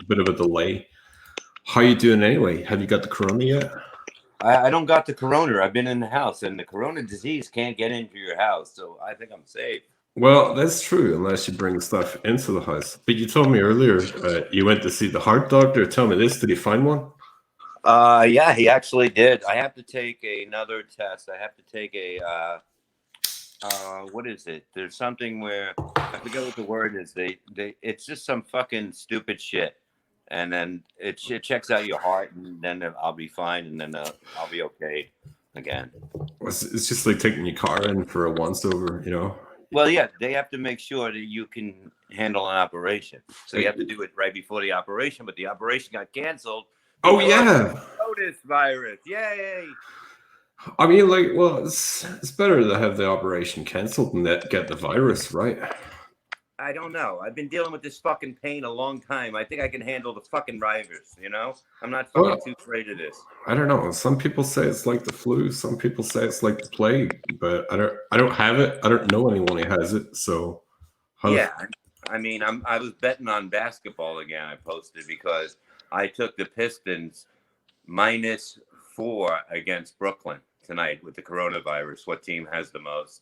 bit of a delay. How you doing anyway? Have you got the corona yet? I don't got the corona. I've been in the house, and the corona disease can't get into your house, so I think I'm safe. Well, that's true, unless you bring stuff into the house. But you told me earlier you went to see the heart doctor. Tell me this: did he find one? Yeah, he actually did. I have to take another test. I have to take what is it? There's something where I forget what the word is. It's just some fucking stupid shit, and then it checks out your heart, and then I'll be fine, and then I'll be okay again. It's just like taking your car in for a once over, you know. Well, yeah, they have to make sure that you can handle an operation. So you have to do it right before the operation, but the operation got canceled. Oh yeah, Lotus virus! Yay! I mean, like, well, it's better to have the operation canceled than that get the virus, right? I don't know. I've been dealing with this fucking pain a long time. I think I can handle the fucking virus, you know? I'm not fucking too afraid of this. I don't know. Some people say it's like the flu. Some people say it's like the plague, but I don't have it. I don't know anyone who has it. So yeah, I mean, I was betting on basketball again. I posted because I took the Pistons -4 against Brooklyn tonight with the coronavirus. What team has the most?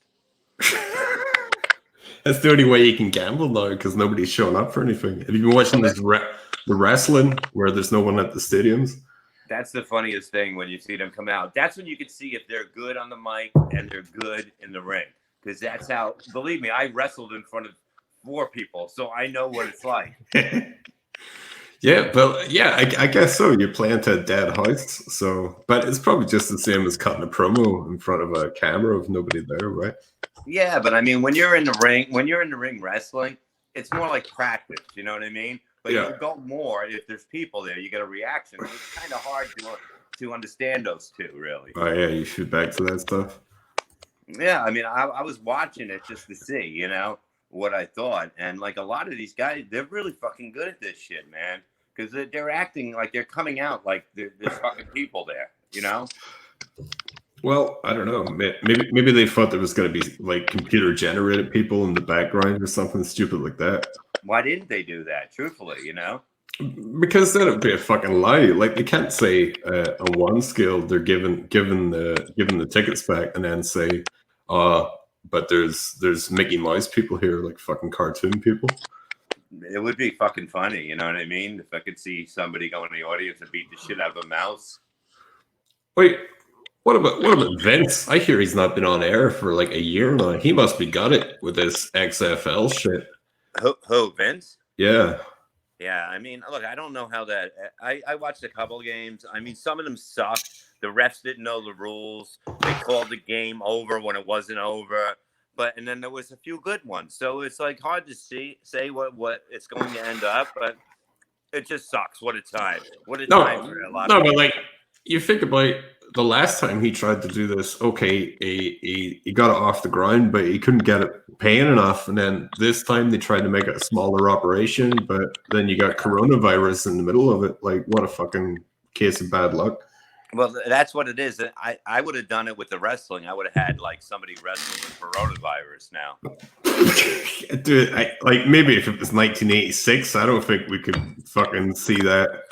That's the only way you can gamble now because nobody's showing up for anything. Have you been watching this the wrestling where there's no one at the stadiums? That's the funniest thing when you see them come out. That's when you can see if they're good on the mic and they're good in the ring. Because that's how, believe me, I wrestled in front of 4 people, so I know what it's like. Yeah, but yeah, I guess so. You're playing to a dead house, so but it's probably just the same as cutting a promo in front of a camera with nobody there, right? Yeah, but I mean, when you're in the ring wrestling, it's more like practice. You know what I mean? But you go more if there's people there. You get a reaction. It's kind of hard to understand those two, really. Oh yeah, you shoot back to that stuff. Yeah, I mean, I was watching it just to see, you know, what I thought, and like a lot of these guys, they're really fucking good at this shit, man, because they're acting like they're coming out like there's fucking people there, you know. Well, I don't know. Maybe they thought there was going to be like computer generated people in the background or something stupid like that. Why didn't they do that? Truthfully, you know. Because then it'd be a fucking lie. Like they can't say on one scale they're given the tickets back and then say, but there's Mickey Mouse people here, like fucking cartoon people. It would be fucking funny, you know what I mean? If I could see somebody go in the audience and beat the shit out of a mouse. Wait, what about Vince? I hear he's not been on air for like a year now. He must be got it with this XFL shit. Who, Vince? Yeah. Yeah, I mean, look, I don't know how that. I watched a couple games. I mean, some of them sucked. The refs didn't know the rules. They called the game over when it wasn't over. And then there was a few good ones. So it's like hard to say what it's going to end up. But it just sucks. What a time! What a time for a lot. No, but like you think about the last time he tried to do this. Okay, he got it off the ground, but he couldn't get it paying enough. And then this time they tried to make it a smaller operation, but then you got coronavirus in the middle of it. Like what a fucking case of bad luck. Well, that's what it is. I would have done it with the wrestling. I would have had like somebody wrestling with coronavirus now. Dude, like maybe if it was 1986, I don't think we could fucking see that.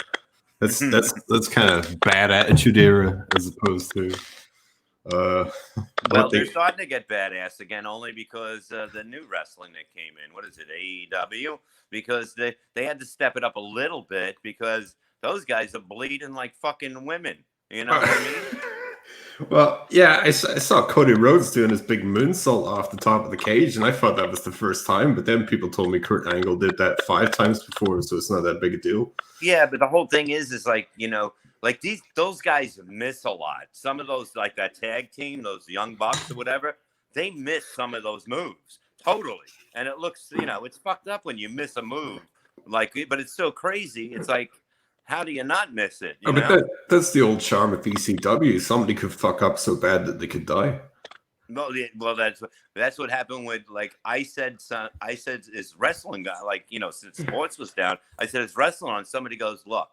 That's kind of bad attitude era as opposed to. Well, they're starting to get badass again, only because the new wrestling that came in. What is it, AEW? Because they had to step it up a little bit because those guys are bleeding like fucking women. You know what I mean? Well, yeah, I saw Cody Rhodes doing his big moonsault off the top of the cage, and I thought that was the first time. But then people told me Kurt Angle did that 5 times before, so it's not that big a deal. Yeah, but the whole thing is like, you know, like those guys miss a lot. Some of those, like that tag team, those Young Bucks or whatever, they miss some of those moves totally. And it looks, you know, it's fucked up when you miss a move. Like, but it's so crazy. It's like, how do you not miss it? You know? But that's the old charm of ECW. Somebody could fuck up so bad that they could die. No, well, that's what happened with, like, I said is wrestling guy, like, you know, since sports was down, I said it's wrestling on. Somebody goes, look,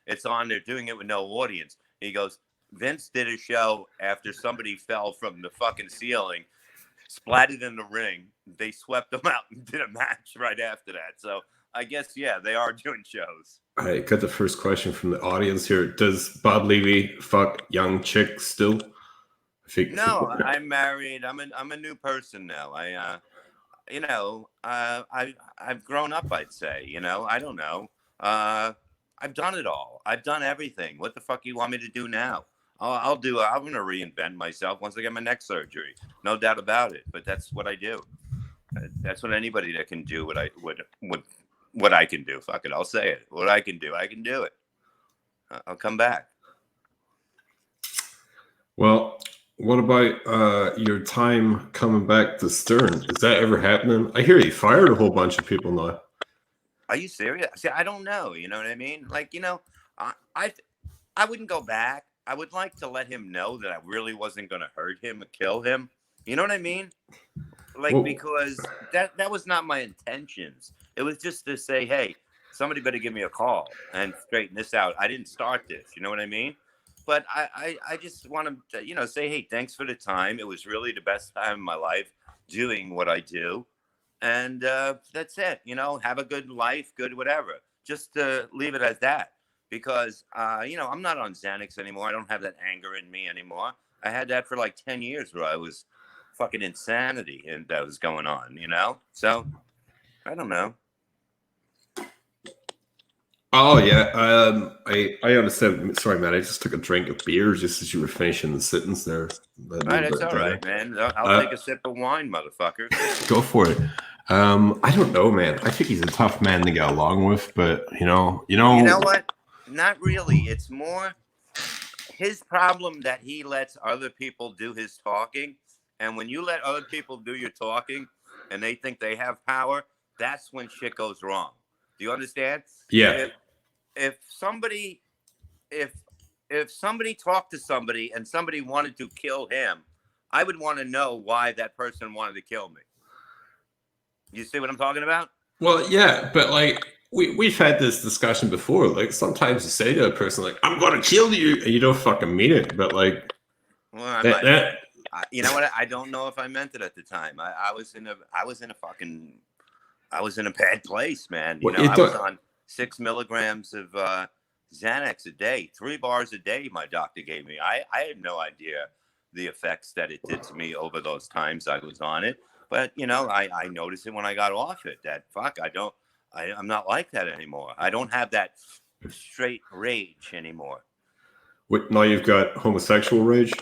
it's on. They're doing it with no audience. He goes, Vince did a show after somebody fell from the fucking ceiling, splatted in the ring. They swept them out and did a match right after that. So I guess, yeah, they are doing shows. I got the first question from the audience here. Does Bob Levy fuck young chicks still? No, I'm married. I'm a new person now. I've grown up, I'd say. I don't know. I've done it all. I've done everything. What the fuck you want me to do now? I'm going to reinvent myself once I get my neck surgery. No doubt about it. But that's what I do. That's what anybody that can do what I can do. Fuck it. I'll say it. What I can do it. I'll come back. Well, what about your time coming back to Stern? Is that ever happening? I hear he fired a whole bunch of people now. Are you serious? See, I don't know. You know what I mean? Like, I wouldn't go back. I would like to let him know that I really wasn't going to hurt him or kill him. You know what I mean? Like, well, because that was not my intentions. It was just to say, hey, somebody better give me a call and straighten this out. I didn't start this. You know what I mean? But I just want to, say, hey, thanks for the time. It was really the best time of my life doing what I do. And that's it. Have a good life, good whatever. Just leave it as that. Because, I'm not on Xanax anymore. I don't have that anger in me anymore. I had that for like 10 years where I was fucking insanity and that was going on, So, I don't know. Oh yeah, I understand. Sorry, man. I just took a drink of beer just as you were finishing the sentence there. That's all right, man. I'll take a sip of wine, motherfucker. Go for it. I don't know, man. I think he's a tough man to get along with, but you know what? Not really. It's more his problem that he lets other people do his talking, and when you let other people do your talking, and they think they have power, that's when shit goes wrong. Do you understand? Yeah. If somebody talked to somebody and somebody wanted to kill him, I would want to know why that person wanted to kill me. You see what I'm talking about? Well, yeah, but like we've had this discussion before. Like sometimes you say to a person, like, "I'm going to kill you," and you don't fucking mean it. But like, well, you know what? I don't know if I meant it at the time. I was in a bad place, man. I was on 6 milligrams of Xanax a day, 3 bars a day. My doctor gave me. I had no idea the effects that it did to me over those times I was on it. But I noticed it when I got off it. That fuck, I'm not like that anymore. I don't have that straight rage anymore. What, now you've got homosexual rage?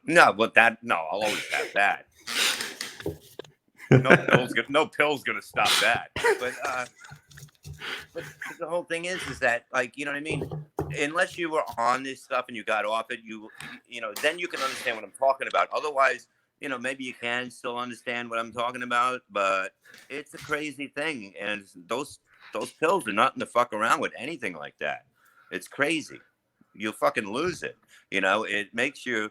No, but I'll always have that. No pill's gonna stop that. But the whole thing is that, like, you know what I mean? Unless you were on this stuff and you got off it, then you can understand what I'm talking about. Otherwise, maybe you can still understand what I'm talking about, but it's a crazy thing. And those pills are nothing to fuck around with, anything like that. It's crazy. You'll fucking lose it. It makes you,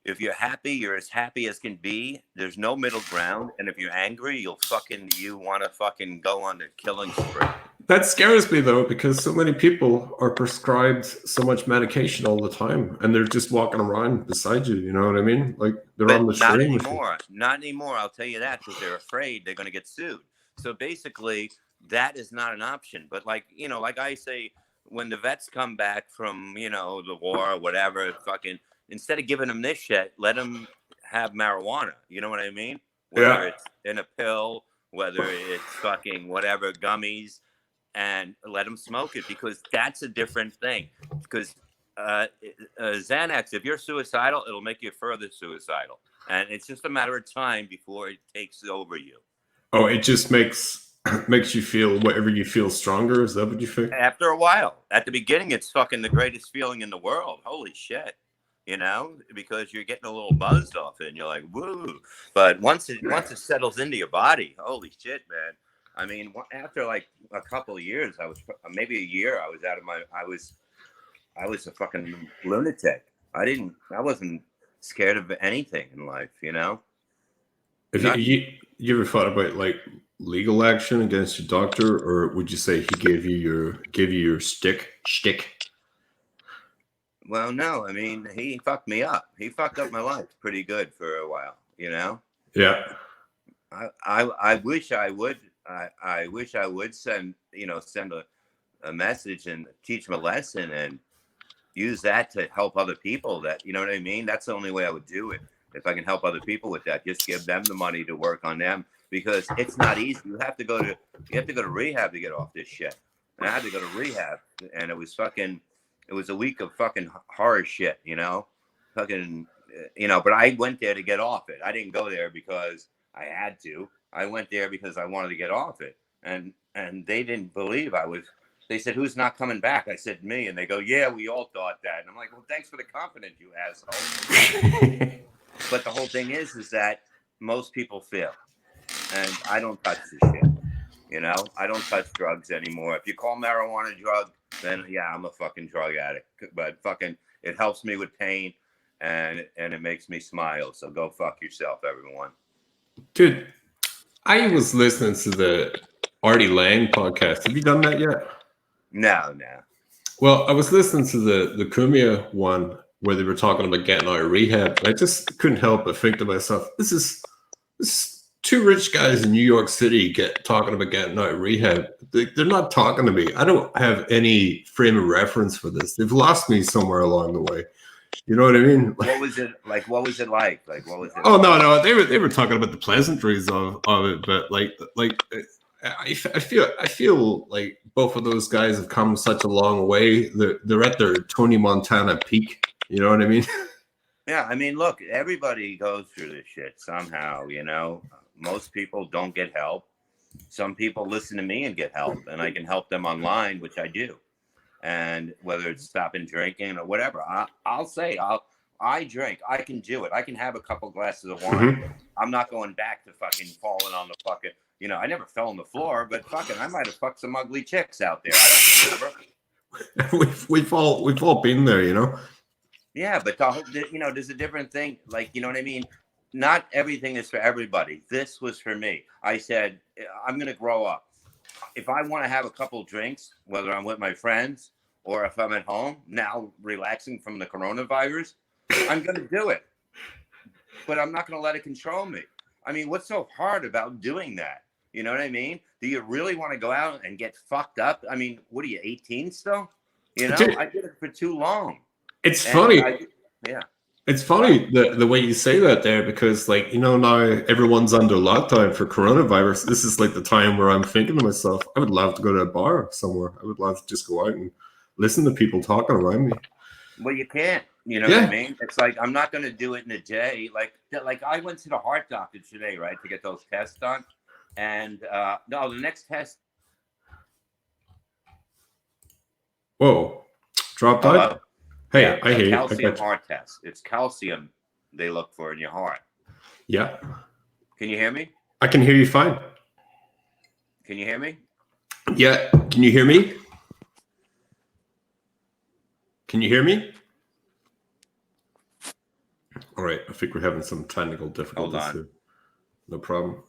if you're happy, you're as happy as can be. There's no middle ground. And if you're angry, you want to fucking go on the killing spree. That scares me, though, because so many people are prescribed so much medication all the time, and they're just walking around beside you. You know what I mean? Like they're on the train. Not anymore. I'll tell you that, because they're afraid they're going to get sued. So basically, that is not an option. But like I say, when the vets come back from the war or whatever, fucking instead of giving them this shit, let them have marijuana. You know what I mean? Whether it's in a pill, whether it's fucking whatever, gummies. And let them smoke it, because that's a different thing. Because Xanax, if you're suicidal, it'll make you further suicidal. And it's just a matter of time before it takes over you. Oh, it just makes you feel whatever you feel stronger? Is that what you think? After a while. At the beginning, it's fucking the greatest feeling in the world. Holy shit. Because you're getting a little buzzed off it and you're like, woo. But once it settles into your body, holy shit, man. I mean, after like a couple of years, maybe a year, I was a fucking lunatic. I wasn't scared of anything in life, Have you ever thought about like legal action against your doctor, or would you say he gave you your shtick? Well, no, I mean, he fucked me up. He fucked up my life pretty good for a while, Yeah. I wish I would I wish I would send a message and teach them a lesson and use that to help other people. That, you know what I mean? That's the only way I would do it. If I can help other people with that, just give them the money to work on them, because it's not easy. You have to go to rehab to get off this shit. And I had to go to rehab, and it was a week of fucking horror shit, fucking, but I went there to get off it. I didn't go there because I had to. I went there because I wanted to get off it. And they didn't believe they said, "Who's not coming back?" I said, "Me." And they go, "Yeah, we all thought that." And I'm like, "Well, thanks for the confidence, you asshole." But the whole thing is that most people fail. And I don't touch this shit. I don't touch drugs anymore. If you call marijuana a drug, then yeah, I'm a fucking drug addict. But fucking, it helps me with pain, and it makes me smile. So go fuck yourself, everyone. Dude, I was listening to the Artie Lang podcast. Have you done that yet? No. Well, I was listening to the Cumia one where they were talking about getting out of rehab. I just couldn't help but think to myself, this is two rich guys in New York City talking about getting out of rehab. They're not talking to me. I don't have any frame of reference for this. They've lost me somewhere along the way. You know what I mean? What was it like? What was it like? Oh, no. They were talking about the pleasantries of it, but I feel like both of those guys have come such a long way. They're at their Tony Montana peak. You know what I mean? Yeah, I mean, look, everybody goes through this shit somehow. Most people don't get help. Some people listen to me and get help, and I can help them online, which I do. And whether it's stopping drinking or whatever, I drink. I can do it. I can have a couple glasses of wine. Mm-hmm. I'm not going back to fucking falling on the fucking. I never fell on the floor, but fucking, I might have fucked some ugly chicks out there. I don't remember. we've all been there, Yeah, but there's a different thing. Like, you know what I mean? Not everything is for everybody. This was for me. I said, I'm going to grow up. If I want to have a couple drinks, whether I'm with my friends or if I'm at home, now relaxing from the coronavirus, I'm going to do it. But I'm not going to let it control me. I mean, what's so hard about doing that? You know what I mean? Do you really want to go out and get fucked up? I mean, what are you, 18 still? Dude, I did it for too long. It's funny. Yeah. It's funny the way you say that there, because now everyone's under lockdown for coronavirus. This is like the time where I'm thinking to myself, I would love to go to a bar somewhere. I would love to just go out and listen to people talking around me. Well, you can't. You know what I mean? It's like, I'm not going to do it in a day. Like I went to the heart doctor today, right, to get those tests done. And no, the next test. Whoa, dropped out. Hey, yeah, I hear you. Calcium heart test. It's calcium they look for in your heart. Yeah. Can you hear me? I can hear you fine. Can you hear me? Yeah. Can you hear me? Can you hear me? All right. I think we're having some technical difficulties here. No problem.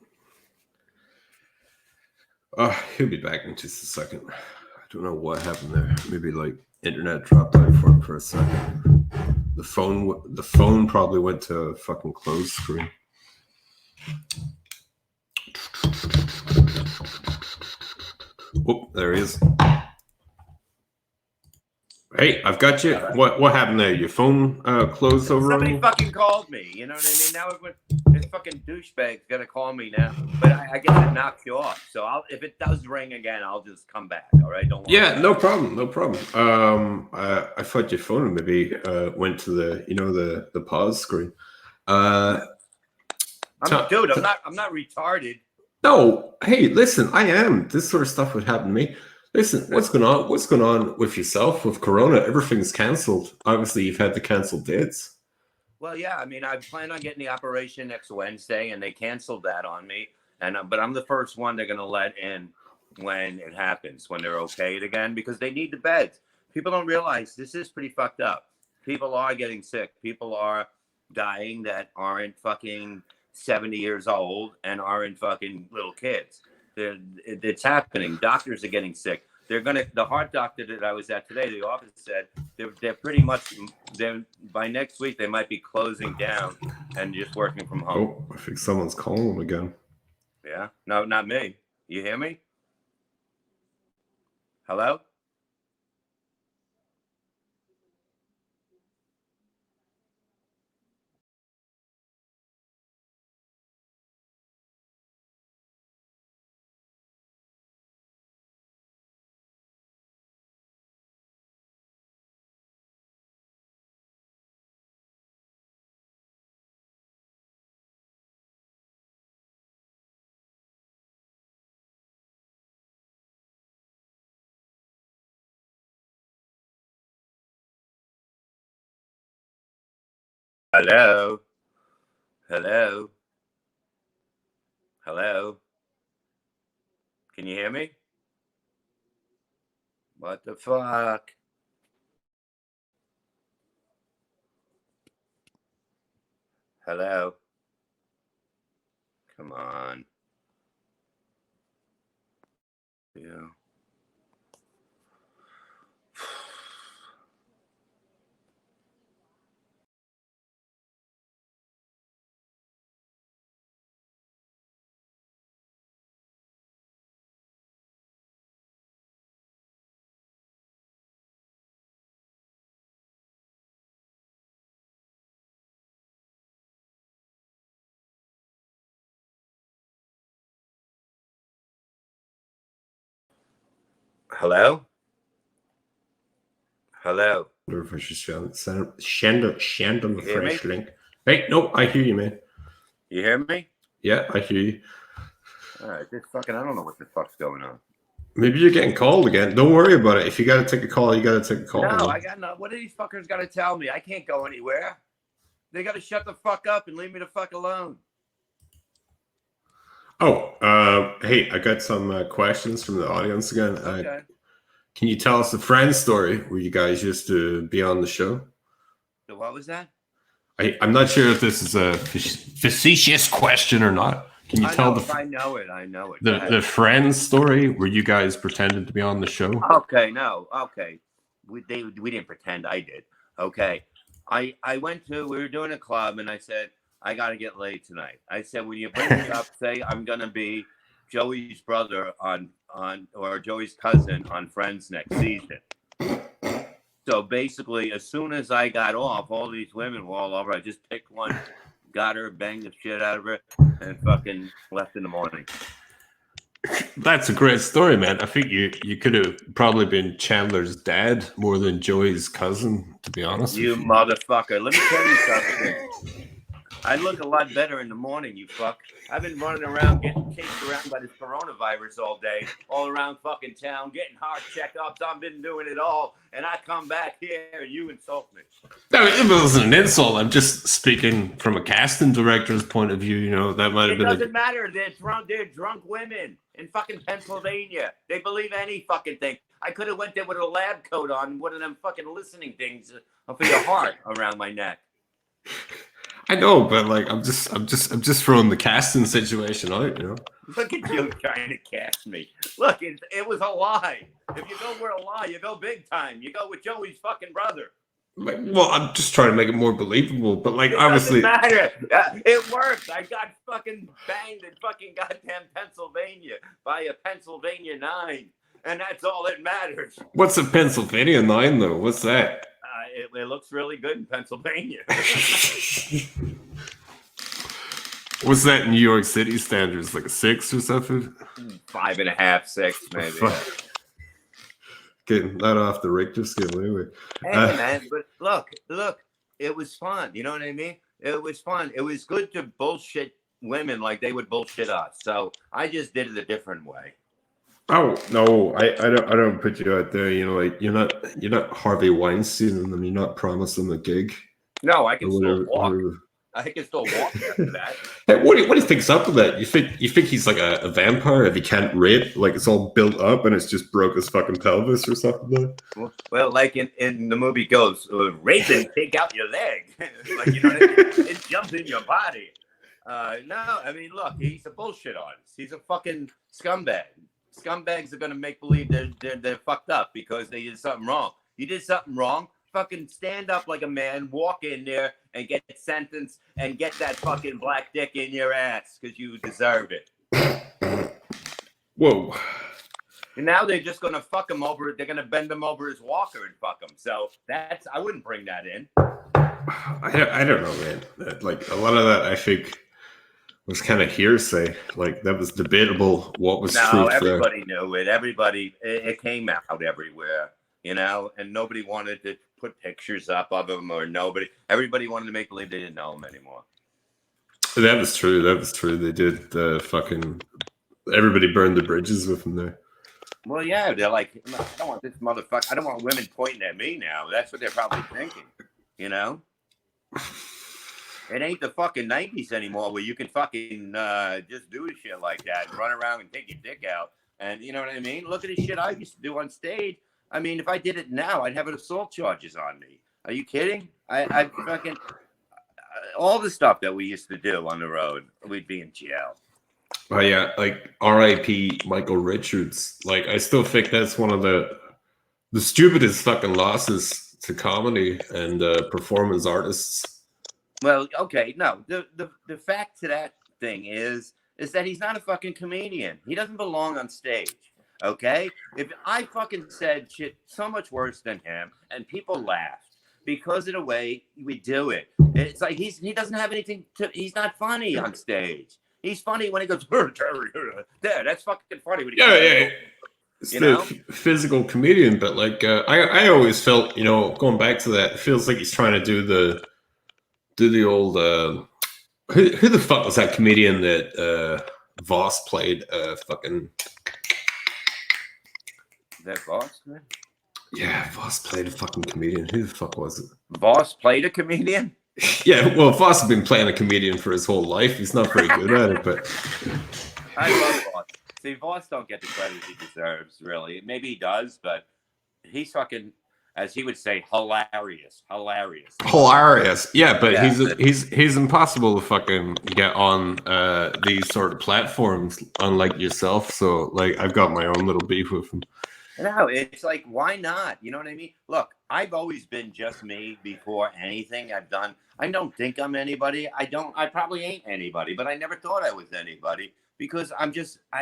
He'll be back in just a second. I don't know what happened there. Maybe internet dropped out for a second. The phone probably went to a fucking closed screen. Oh, there he is. Hey, I've got you. What happened there? Your phone closed over on you? Somebody fucking called me. You know what I mean? Now this fucking douchebag's gonna call me now. But I guess it knocks you off. So if it does ring again, I'll just come back. All right? Don't worry. Yeah, no problem. I thought your phone maybe went to the pause screen. Dude, I'm not retarded. No, hey, listen, I am. This sort of stuff would happen to me. Listen, what's going on? What's going on with yourself with Corona? Everything's canceled. Obviously, you've had to cancel dates. Well, yeah. I mean, I plan on getting the operation next Wednesday, and they canceled that on me. But I'm the first one they're going to let in when it happens, when they're okayed again, because they need the beds. People don't realize this is pretty fucked up. People are getting sick. People are dying that aren't fucking 70 years old and aren't fucking little kids. It's happening. Doctors are getting sick. The heart doctor that I was at today, the office said they're pretty much, by next week, they might be closing down and just working from home. Oh, I think someone's calling them again. Yeah. No, not me. You hear me? Hello? Hello? Hello? Hello? Can you hear me? What the fuck? Hello? Come on. Yeah. Hello? Hello? I wonder if I should send them a You hear me? fresh link. Hey, no, I hear you, man. You hear me? Yeah, I hear you. All right, this fucking, I don't know what the fuck's going on. Maybe you're getting called again. Don't worry about it. If you got to take a call, you got to take a call. No, man. I got no. What are these fuckers got to tell me? I can't go anywhere. They got to shut the fuck up and leave me the fuck alone. Oh, hey, I got some questions from the audience again. Okay. Can you tell us a friend story where you guys used to be on the show? So what was that? I'm not sure if this is a facetious question or not. Can you tell I know it. I know it. the friend story where you guys pretended to be on the show? Okay, no, okay. We didn't pretend. I did. Okay. I went to, we were doing a club, and I said, I got to get laid tonight. I said, when you bring me up, say I'm going to be Joey's brother on or Joey's cousin on Friends next season. So basically, as soon as I got off, all these women were all over. I just picked one, got her, banged the shit out of her, and fucking left in the morning. That's a great story, man. I think you could have probably been Chandler's dad more than Joey's cousin, to be honest. You motherfucker. Let me tell you something. I look a lot better in the morning, you fuck. I've been running around, getting chased around by this coronavirus all day, all around fucking town, getting heart checkups. I've been doing it all, and I come back here and you insult me. No, it wasn't an insult. I'm just speaking from a casting director's point of view. You know, that might have been. It doesn't matter. They're drunk women in fucking Pennsylvania. They believe any fucking thing. I could have went there with a lab coat on, one of them fucking listening things for your heart around my neck. I know, but like, I'm just throwing the casting situation out, you know. Look at you trying to cast me. Look, it was a lie. If you go for a lie, you go big time. You go with Joey's fucking brother. Well, I'm just trying to make it more believable, but like, it obviously, doesn't matter. It worked. I got fucking banged in fucking goddamn Pennsylvania by a Pennsylvania 9, and that's all that matters. What's a Pennsylvania 9 though? What's that? It looks really good in Pennsylvania. What's that in New York City standards? Like a 6 or something? 5.5, 6, maybe. Getting that off the Richter scale anyway. Hey, man, but look, it was fun. You know what I mean? It was fun. It was good to bullshit women like they would bullshit us. So I just did it a different way. Oh no, I don't put you out there. You know, like you're not Harvey Weinstein, and you're not promising a gig. No, I can still walk. I can still walk after that. Hey, what do you think's up with that? You think he's like a vampire if he can't rape? Like it's all built up and it's just broke his fucking pelvis or something? Well, like in the movie goes, rape and take out your leg. Like, you know what I mean? It jumps in your body. No, I mean, look, he's a bullshit artist. He's a fucking scumbag. Scumbags are gonna make believe they're fucked up because they did something wrong. You did something wrong. Fucking stand up like a man, walk in there and get sentenced and get that fucking black dick in your ass because you deserve it. Whoa. And now they're just going to fuck him over. They're going to bend him over his walker and fuck him. So I wouldn't bring that in. I don't know, man. Like a lot of that, I think, was kind of hearsay. Like that was debatable. What was No, truth everybody knew it. It came out everywhere, and nobody wanted to put pictures up of him everybody wanted to make believe they didn't know him anymore. That was true. That was true. They did everybody burned the bridges with him there. Well, yeah, they're like, I don't want this motherfucker. I don't want women pointing at me now. That's what they're probably thinking, It ain't the fucking 90s anymore where you can fucking just do shit like that and run around and take your dick out. And you know what I mean? Look at the shit I used to do on stage. I mean, if I did it now, I'd have assault charges on me. Are you kidding? I'd fucking all the stuff that we used to do on the road, we'd be in jail. Oh yeah, like R.I.P. Michael Richards. Like I still think that's one of the stupidest fucking losses to comedy and performance artists. Well, okay, no. The fact to that thing is that he's not a fucking comedian. He doesn't belong on stage. Okay? If I fucking said shit so much worse than him and people laughed because of the way we do it, it's like he doesn't have anything to. He's not funny on stage. He's funny when he goes, there, that's fucking funny. When he It's the physical comedian, but like I always felt, going back to that, it feels like he's trying to do the old who the fuck was that comedian that Voss played fucking that Voss, man? Yeah, Voss played a fucking comedian. Who the fuck was it? Voss played a comedian? Yeah, well, Voss has been playing a comedian for his whole life. He's not very good at it, but I love Voss. See, Voss don't get the credit he deserves, really. Maybe he does, but he's fucking, as he would say, hilarious. Yeah, but yeah. He's impossible to fucking get on these sort of platforms, unlike yourself. So, like, I've got my own little beef with him. No, it's like, why not? You know what I mean? Look, I've always been just me before anything I've done. I don't think I'm anybody. I probably ain't anybody, but I never thought I was anybody because I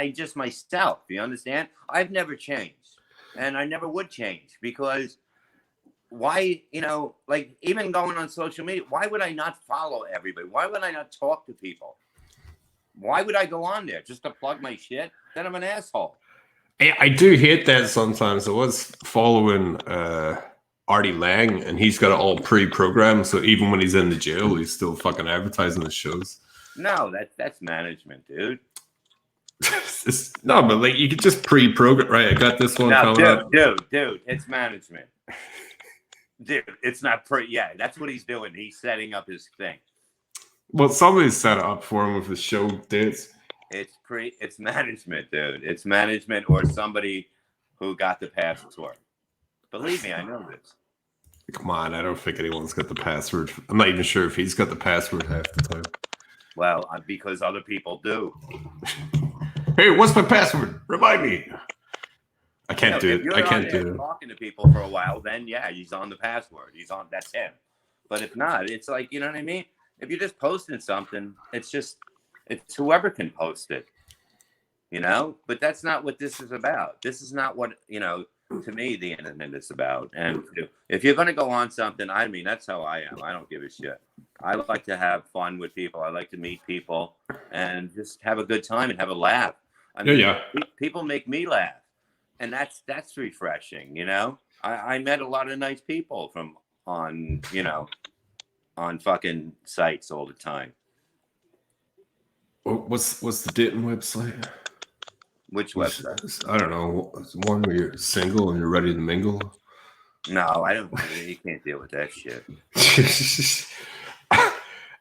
just myself. You understand? I've never changed and I never would change because why, like even going on social media, why would I not follow everybody? Why would I not talk to people? Why would I go on there just to plug my shit? Then I'm an asshole. I do hate that sometimes. I was following Artie Lang, and he's got it all pre-programmed. So even when he's in the jail, he's still fucking advertising the shows. No, that's management, dude. No, but like you could just pre-program. Right, I got this one coming up. Dude, it's management. Dude, it's not pre. Yeah, that's what he's doing. He's setting up his thing. Well, somebody's set up for him with his show dates. It's management, dude. It's management or somebody who got the password. Believe me, I know this. Come on, I don't think anyone's got the password. I'm not even sure if he's got the password half the time. Well, because other people do. Hey, what's my password? Remind me. I can't do it. I can't do it. Talking to people for a while, then yeah, he's on the password. That's him. But if not, it's like, you know what I mean? If you're just posting something, it's whoever can post it, but that's not what this is about. This is not what, to me, the internet is about. And if you're going to go on something, I mean, that's how I am. I don't give a shit. I like to have fun with people. I like to meet people and just have a good time and have a laugh. I mean, people make me laugh and that's refreshing. I met a lot of nice people on fucking sites all the time. What's the dating website? Which website? I don't know. One where you're single and you're ready to mingle. No, I don't. You can't deal with that shit.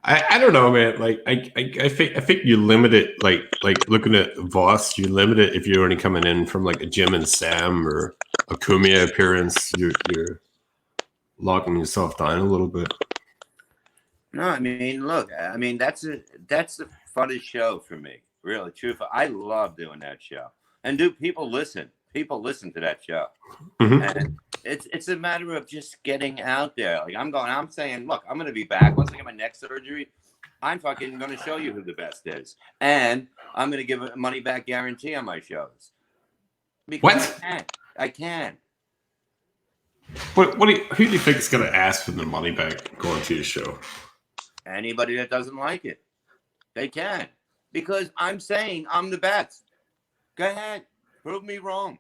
I don't know, man. Like I think you limit it. Like looking at Voss, you limit it if you're only coming in from like a Jim and Sam or a Kumia appearance. You're locking yourself down a little bit. No, I mean, look, that's the funnest show for me. Really, truthful. I love doing that show. And people listen. People listen to that show. Mm-hmm. And it's a matter of just getting out there. Like I'm saying, look, I'm going to be back once I get my neck surgery. I'm fucking going to show you who the best is. And I'm going to give a money back guarantee on my shows. Because What? I can. What who do you think is going to ask for the money back going to your show? Anybody that doesn't like it. They can. Because I'm saying I'm the best. Go ahead. Prove me wrong.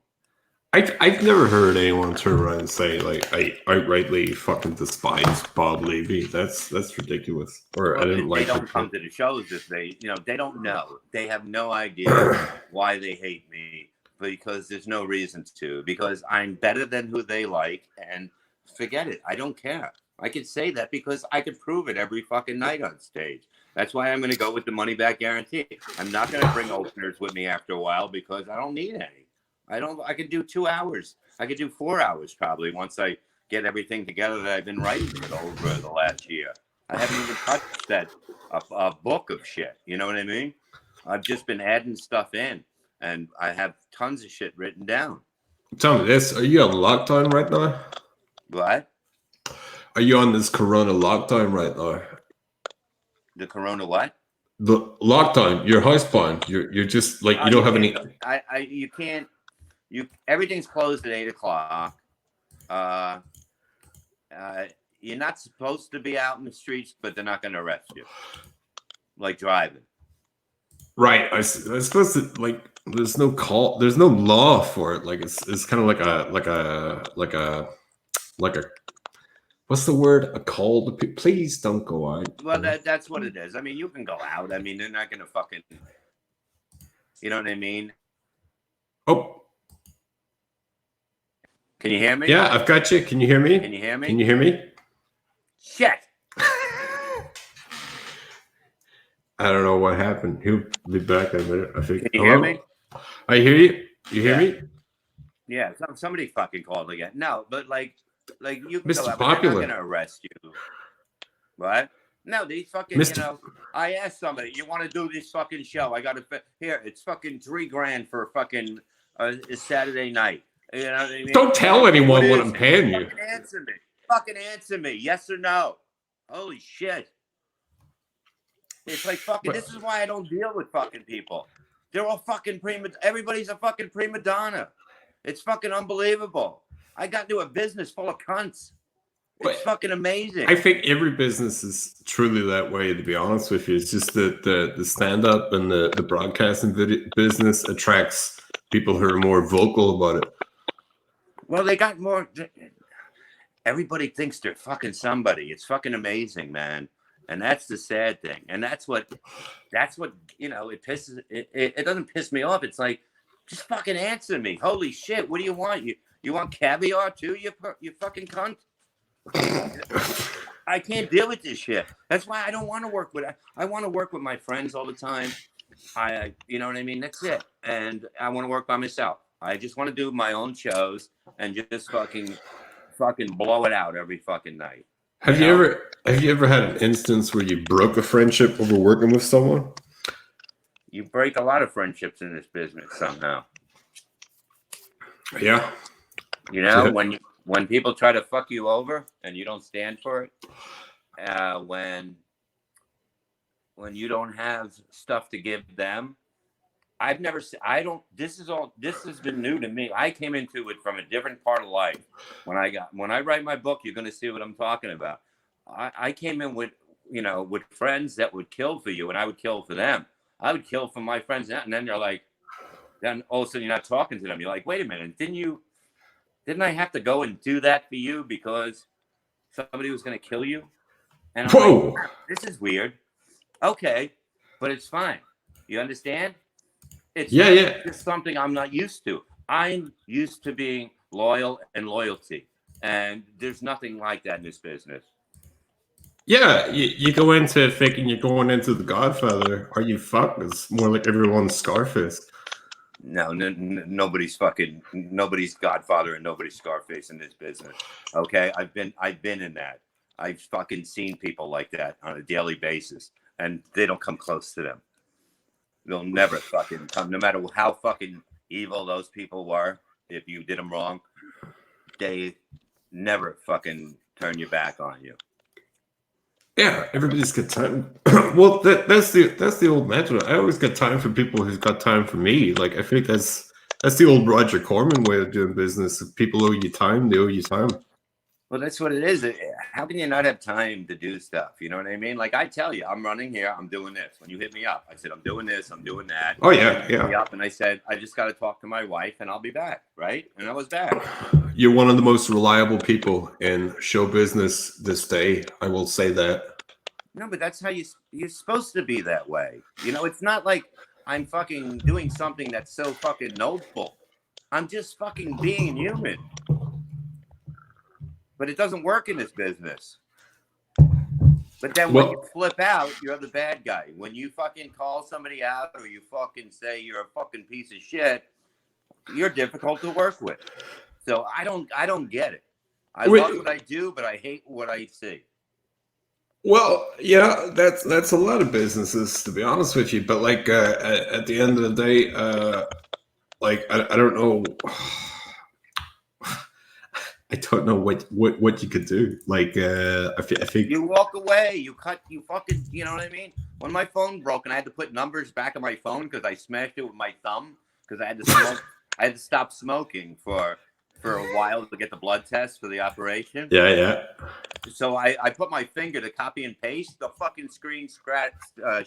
I've never heard anyone turn around and say, like, I outrightly fucking despise Bob Levy. That's ridiculous. Or Well, I didn't they like don't come to the shows if they don't know. They have no idea why they hate me, because there's no reason to. Because I'm better than who they like, and forget it. I don't care. I could say that because I could prove it every fucking night on stage. That's why I'm going to go with the money back guarantee. I'm not going to bring openers with me after a while because I don't need any. I could do 2 hours. I could do 4 hours probably once I get everything together that I've been writing it over the last year. I haven't even touched that a book of shit. You know what I mean? I've just been adding stuff in, and I have tons of shit written down. Tell me this: are you on lockdown right now? What? Are you on this Corona lockdown right now? The Corona what? The lockdown. You're housebound. You're just like you don't have any. You can't. Everything's closed at 8:00. You're not supposed to be out in the streets, but they're not going to arrest you, like driving. Right. I suppose that, like, there's no law for it. Like it's kind of like a what's the word? A call to please don't go out. Well, that's what it is. I mean, you can go out. I mean, they're not going to fucking. You know what I mean? Oh. Can you hear me? Yeah, I've got you. Can you hear me? Can you hear me? Can you hear me? Shit. I don't know what happened. He'll be back in a minute. I think. Can you hear me? I hear you. You hear me? Yeah. Somebody fucking called again. No, but like you can Mr. go out, Popular. but they're not going to arrest you. What? No, these fucking. Mr. I asked somebody, you want to do this fucking show? I got to here. It's fucking $3,000 for fucking a Saturday night. You know what I mean? Don't tell anyone what I'm paying you. Fucking answer me. Fucking answer me. Yes or no? Holy shit. It's like fucking. This is why I don't deal with fucking people. They're all fucking everybody's a fucking prima donna. It's fucking unbelievable. I got into a business full of cunts. It's fucking amazing. I think every business is truly that way, to be honest with you. It's just that the stand-up and the broadcasting business attracts people who are more vocal about it. Well, they got more. Everybody thinks they're fucking somebody. It's fucking amazing, man. And that's the sad thing. And that's what it pisses. It doesn't piss me off. It's like, just fucking answer me. Holy shit! What do you want? You want caviar too? You fucking cunt. I can't deal with this shit. That's why I don't want to work with. I want to work with my friends all the time. You know what I mean? That's it. And I want to work by myself. I just want to do my own shows and just fucking blow it out every fucking night. Have you ever had an instance where you broke a friendship over working with someone? You break a lot of friendships in this business somehow. Yeah. You know, when people try to fuck you over and you don't stand for it, when you don't have stuff to give them. This has been new to me. I came into it from a different part of life. When I write my book, you're going to see what I'm talking about. I came in with friends that would kill for you, and I would kill for them. I would kill for my friends, and then they're like, then all of a sudden you're not talking to them. You're like, wait a minute, didn't I have to go and do that for you because somebody was going to kill you? And I'm Whoa, like, this is weird. Okay, but it's fine. You understand? It's just something I'm not used to. I'm used to being loyal and loyalty, and there's nothing like that in this business. Yeah, you go into thinking you're going into The Godfather. Are you fucked? It's more like everyone's Scarface. No, nobody's Godfather and nobody's Scarface in this business. Okay, I've been in that. I've fucking seen people like that on a daily basis, and they don't come close to them. They'll never fucking come, no matter how fucking evil those people were. If you did them wrong, they never fucking turn your back on you. Yeah, everybody's got time. Well, that's the old mantra. I always got time for people who's got time for me. Like I think that's the old Roger Corman way of doing business. If people owe you time, they owe you time. Well, that's what it is. How can you not have time to do stuff? You know what I mean? Like I tell you, I'm running here. I'm doing this. When you hit me up, I said, I'm doing this. I'm doing that. Oh And yeah, you hit me yeah. up, and I said, I just got to talk to my wife, and I'll be back. Right? And I was back. You're one of the most reliable people in show business this day. I will say that. No, but that's how you're supposed to be that way. You know, it's not like I'm fucking doing something that's so fucking noble. I'm just fucking being human. But it doesn't work in this business. But then when you flip out, you're the bad guy. When you fucking call somebody out or you fucking say you're a fucking piece of shit, you're difficult to work with. So I don't get it. I love what I do, but I hate what I see. Well, yeah, that's a lot of businesses, to be honest with you. But like at the end of the day, like I don't know. I don't know what you could do. Like I think you walk away, you fucking, you know what I mean? When my phone broke and I had to put numbers back on my phone because I smashed it with my thumb because I had to smoke. I had to stop smoking for a while to get the blood test for the operation. Yeah. So I put my finger to copy and paste. The fucking screen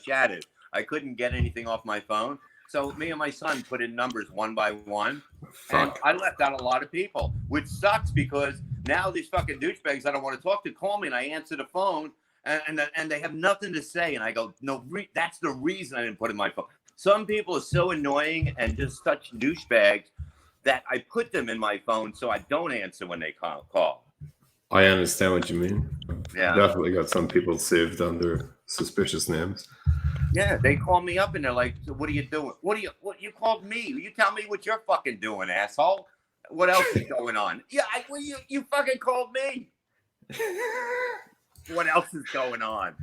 shattered. I couldn't get anything off my phone. So me and my son put in numbers one by one. And I left out a lot of people, which sucks because now these fucking douchebags I don't want to talk to call me and I answer the phone and they have nothing to say. And I go, no, that's the reason I didn't put in my phone. Some people are so annoying and just such douchebags that I put them in my phone so I don't answer when they call. I understand what you mean. Yeah. Definitely got some people saved under suspicious names. Yeah, they call me up and they're like, so "What are you doing? What you called me? You tell me what you're fucking doing, asshole. What else is going on? Yeah, you fucking called me. What else is going on?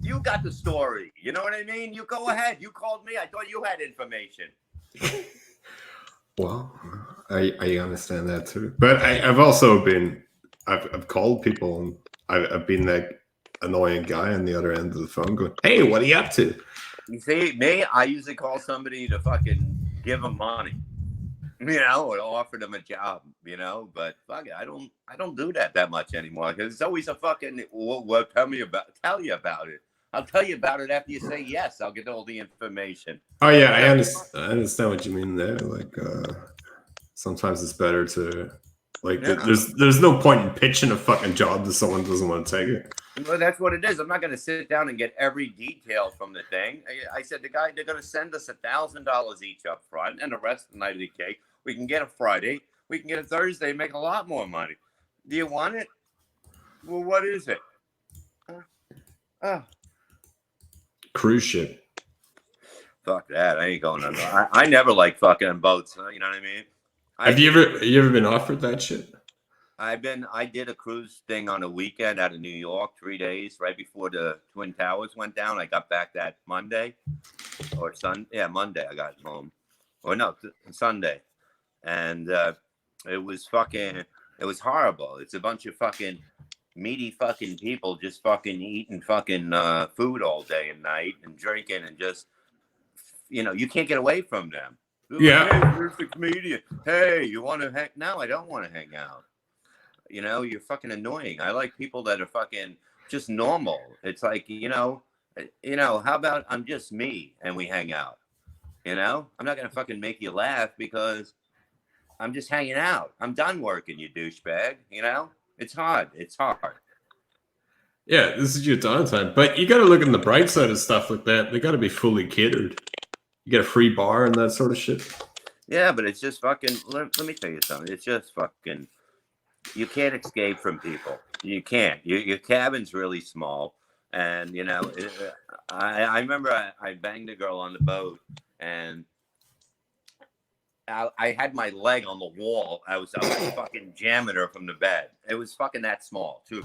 You got the story. You know what I mean? You go ahead. You called me. I thought you had information. Well, I understand that too. But I've also been I've called people and I've been that annoying guy on the other end of the phone going, "Hey, what are you up to?" You see, me, I usually call somebody to fucking give them money, you know, or offer them a job, you know. But fuck it, I don't do that much anymore because it's always a fucking tell you about it. I'll tell you about it after you say yes. I'll get all the information. Oh yeah, I understand what you mean there. Like sometimes it's better to like there's no point in pitching a fucking job to someone who doesn't want to take it. Well, that's what it is. I'm not going to sit down and get every detail from the thing. I said the guy, they're going to send us $1,000 each up front, and the rest of the night of the cake. We can get a Friday, we can get a Thursday, make a lot more money. Do you want it? Well, what is it? Cruise ship. Fuck that! I ain't going on. I never like fucking boats. You know what I mean? Have you ever been offered that shit? I did a cruise thing on a weekend out of New York, 3 days right before the Twin Towers went down. I got back that Monday or Monday I got home. Or no, Sunday. And it was horrible. It's a bunch of fucking meaty fucking people just fucking eating fucking food all day and night and drinking and just, you know, you can't get away from them. Yeah. Hey, where's the comedian? Hey, you want to hang? No, I don't want to hang out. You know, you're fucking annoying. I like people that are fucking just normal. It's like, you know, how about I'm just me and we hang out? You know, I'm not going to fucking make you laugh because I'm just hanging out. I'm done working, you douchebag. You know, it's hard. It's hard. Yeah, this is your downtime. But you got to look on the bright side of stuff like that. They got to be fully catered. You get a free bar and that sort of shit. Yeah, but it's just fucking, let me tell you something. It's just fucking, you can't escape from people. You can't. Your cabin's really small. And, you know, I remember I banged a girl on the boat and I had my leg on the wall. I was fucking jamming her from the bed. It was fucking that small, too.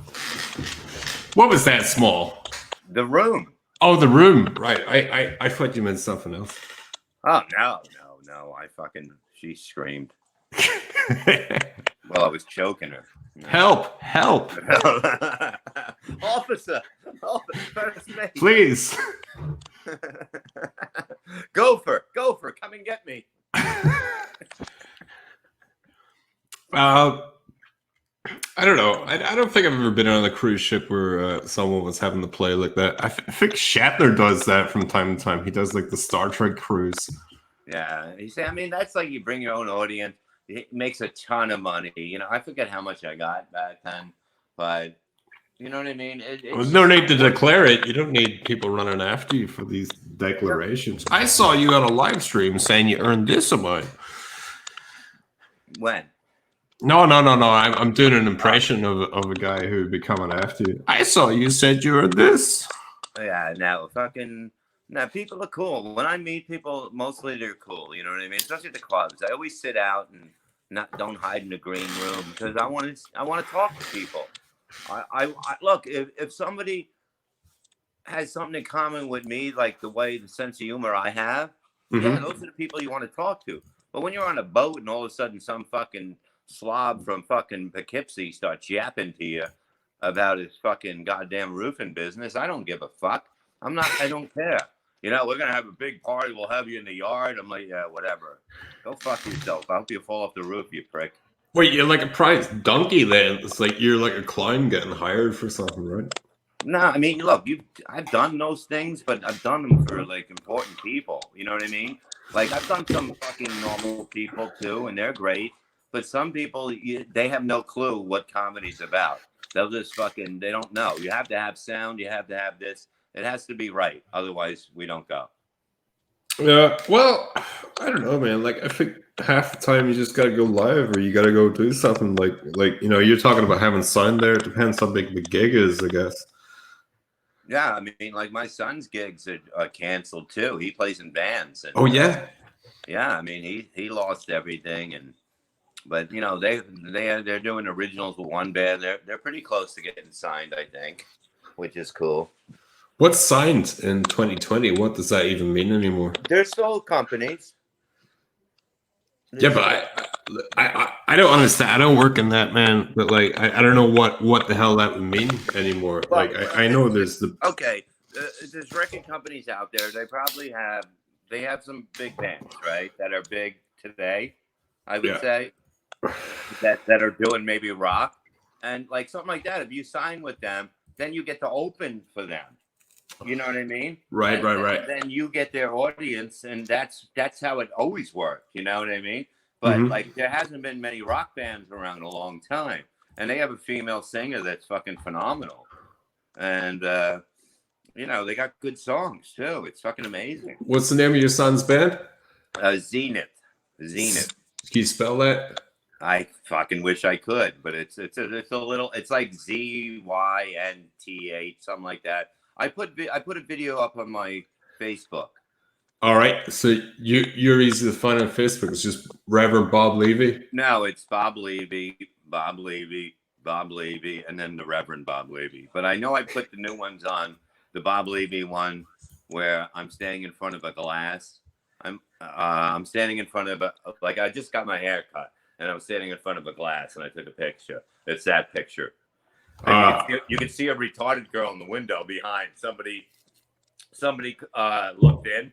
What was that small? The room. Oh, the room. Right. I thought you meant something else. Oh, no. She screamed. Well, I was choking her. Help. Officer, first mate. Please. Gopher, come and get me. I don't know. I don't think I've ever been on a cruise ship where someone was having to play like that. I think Shatner does that from time to time. He does like the Star Trek cruise. Yeah, you see, I mean, that's like you bring your own audience. It makes a ton of money. You know, I forget how much I got back then, but you know what I mean? There's no need to declare it. You don't need people running after you for these declarations. I saw you on a live stream saying you earned this amount. When? No. I'm doing an impression of a guy who would be coming after you. I saw you said you earned this. Yeah, now people are cool. When I meet people, mostly they're cool. You know what I mean? Especially at the clubs. I always sit out and don't hide in the green room because I want to talk to people. I look, if somebody has something in common with me, like the sense of humor I have, yeah, those are the people you want to talk to. But when you're on a boat and all of a sudden some fucking slob from fucking Poughkeepsie starts yapping to you about his fucking goddamn roofing business, I don't give a fuck. I don't care. You know, we're going to have a big party. We'll have you in the yard. I'm like, yeah, whatever. Go fuck yourself. I hope you fall off the roof, you prick. Wait, you're like a prize donkey then. It's like you're like a clown getting hired for something, right? No, I mean, look, I've done those things, but I've done them for like important people. You know what I mean? Like I've done some fucking normal people too, and they're great. But some people, they have no clue what comedy's about. They'll just they don't know. You have to have sound. You have to have this. It has to be right. Otherwise, we don't go. Yeah, well, I don't know, man. Like, I think half the time you just got to go live or you got to go do something like, you know, you're talking about having sound there. It depends how big the gig is, I guess. Yeah, I mean, like my son's gigs are canceled too. He plays in bands. And, oh, yeah? Yeah, I mean, he lost everything. But, you know, they're doing originals with one band. They're pretty close to getting signed, I think, which is cool. What's signed in 2020? What does that even mean anymore? They're sole companies. Yeah, but I don't understand. I don't work in that, man. But like, I don't know what the hell that would mean anymore. Well, like, I know there's the there's record companies out there. They have some big bands, right? That are big today. I would say that are doing maybe rock and like something like that. If you sign with them, then you get to open for them. You know what I mean? Right. Then you get their audience, and that's how it always worked. You know what I mean? But like, there hasn't been many rock bands around in a long time, and they have a female singer that's fucking phenomenal, and you know, they got good songs too. It's fucking amazing. What's the name of your son's band? Zenith. Can you spell that? I fucking wish I could, but it's a little. It's like ZYNTH, something like that. I put a video up on my Facebook. All right, so you're easy to find on Facebook. It's just Reverend Bob Levy. No, it's Bob Levy, and then the Reverend Bob Levy. But I know I put the new ones on. The Bob Levy one, where I'm standing in front of a glass. I'm standing in front of like I just got my hair cut, and I'm standing in front of a glass, and I took a picture. It's that picture. You can see a retarded girl in the window behind. Somebody looked in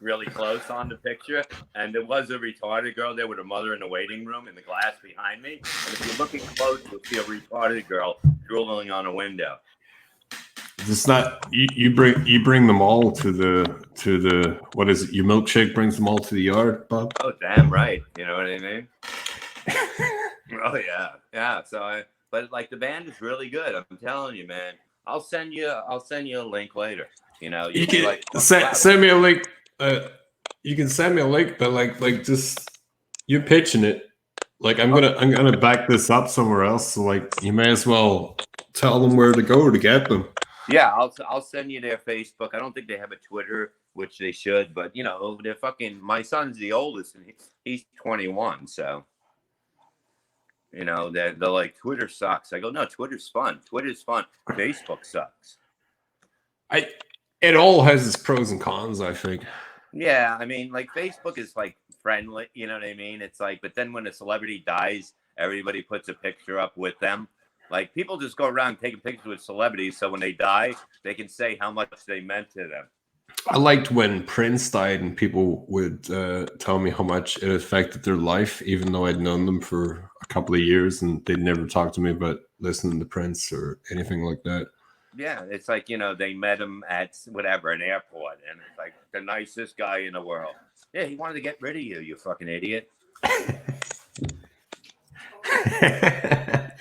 really close on the picture, and there was a retarded girl there with her mother in the waiting room in the glass behind me. And if you're looking close, you'll see a retarded girl drooling on a window. It's not you bring them all to the what is it? Your milkshake brings them all to the yard, Bob. Oh, damn right. You know what I mean? Oh yeah. So but like the band is really good. I'm telling you, man. I'll send you a link later. You know, you can like, send me a link. You can send me a link, but like just you're pitching it. Like I'm gonna back this up somewhere else. So like you may as well tell them where to go to get them. Yeah, I'll send you their Facebook. I don't think they have a Twitter, which they should, but you know, they're fucking. My son's the oldest, and he's 21, so. You know, they're like, Twitter sucks. I go, no, Twitter's fun. Twitter's fun. Facebook sucks. It all has its pros and cons, I think. Yeah, I mean, like Facebook is like friendly, you know what I mean? It's like, but then when a celebrity dies, everybody puts a picture up with them. Like people just go around taking pictures with celebrities, so when they die, they can say how much they meant to them. I liked when Prince died and people would tell me how much it affected their life, even though I'd known them for a couple of years and they'd never talk to me about listening to Prince or anything like that. Yeah, it's like, they met him at whatever, an airport, and it's like the nicest guy in the world. Yeah, he wanted to get rid of you, you fucking idiot.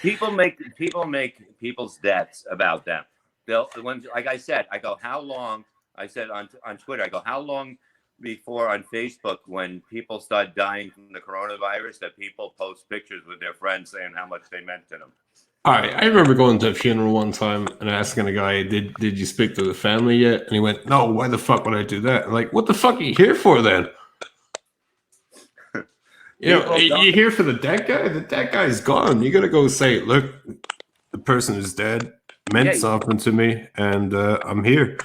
People make people's deaths about them. Like I said, I go, how long? I said on Twitter, I go, how long before on Facebook when people start dying from the coronavirus that people post pictures with their friends saying how much they meant to them? I remember going to a funeral one time and asking a guy, did you speak to the family yet? And he went, no, why the fuck would I do that? I'm like, what the fuck are you here for then? You're here for the dead guy? The dead guy's gone. You got to go say, look, the person is dead, meant something to me, and I'm here.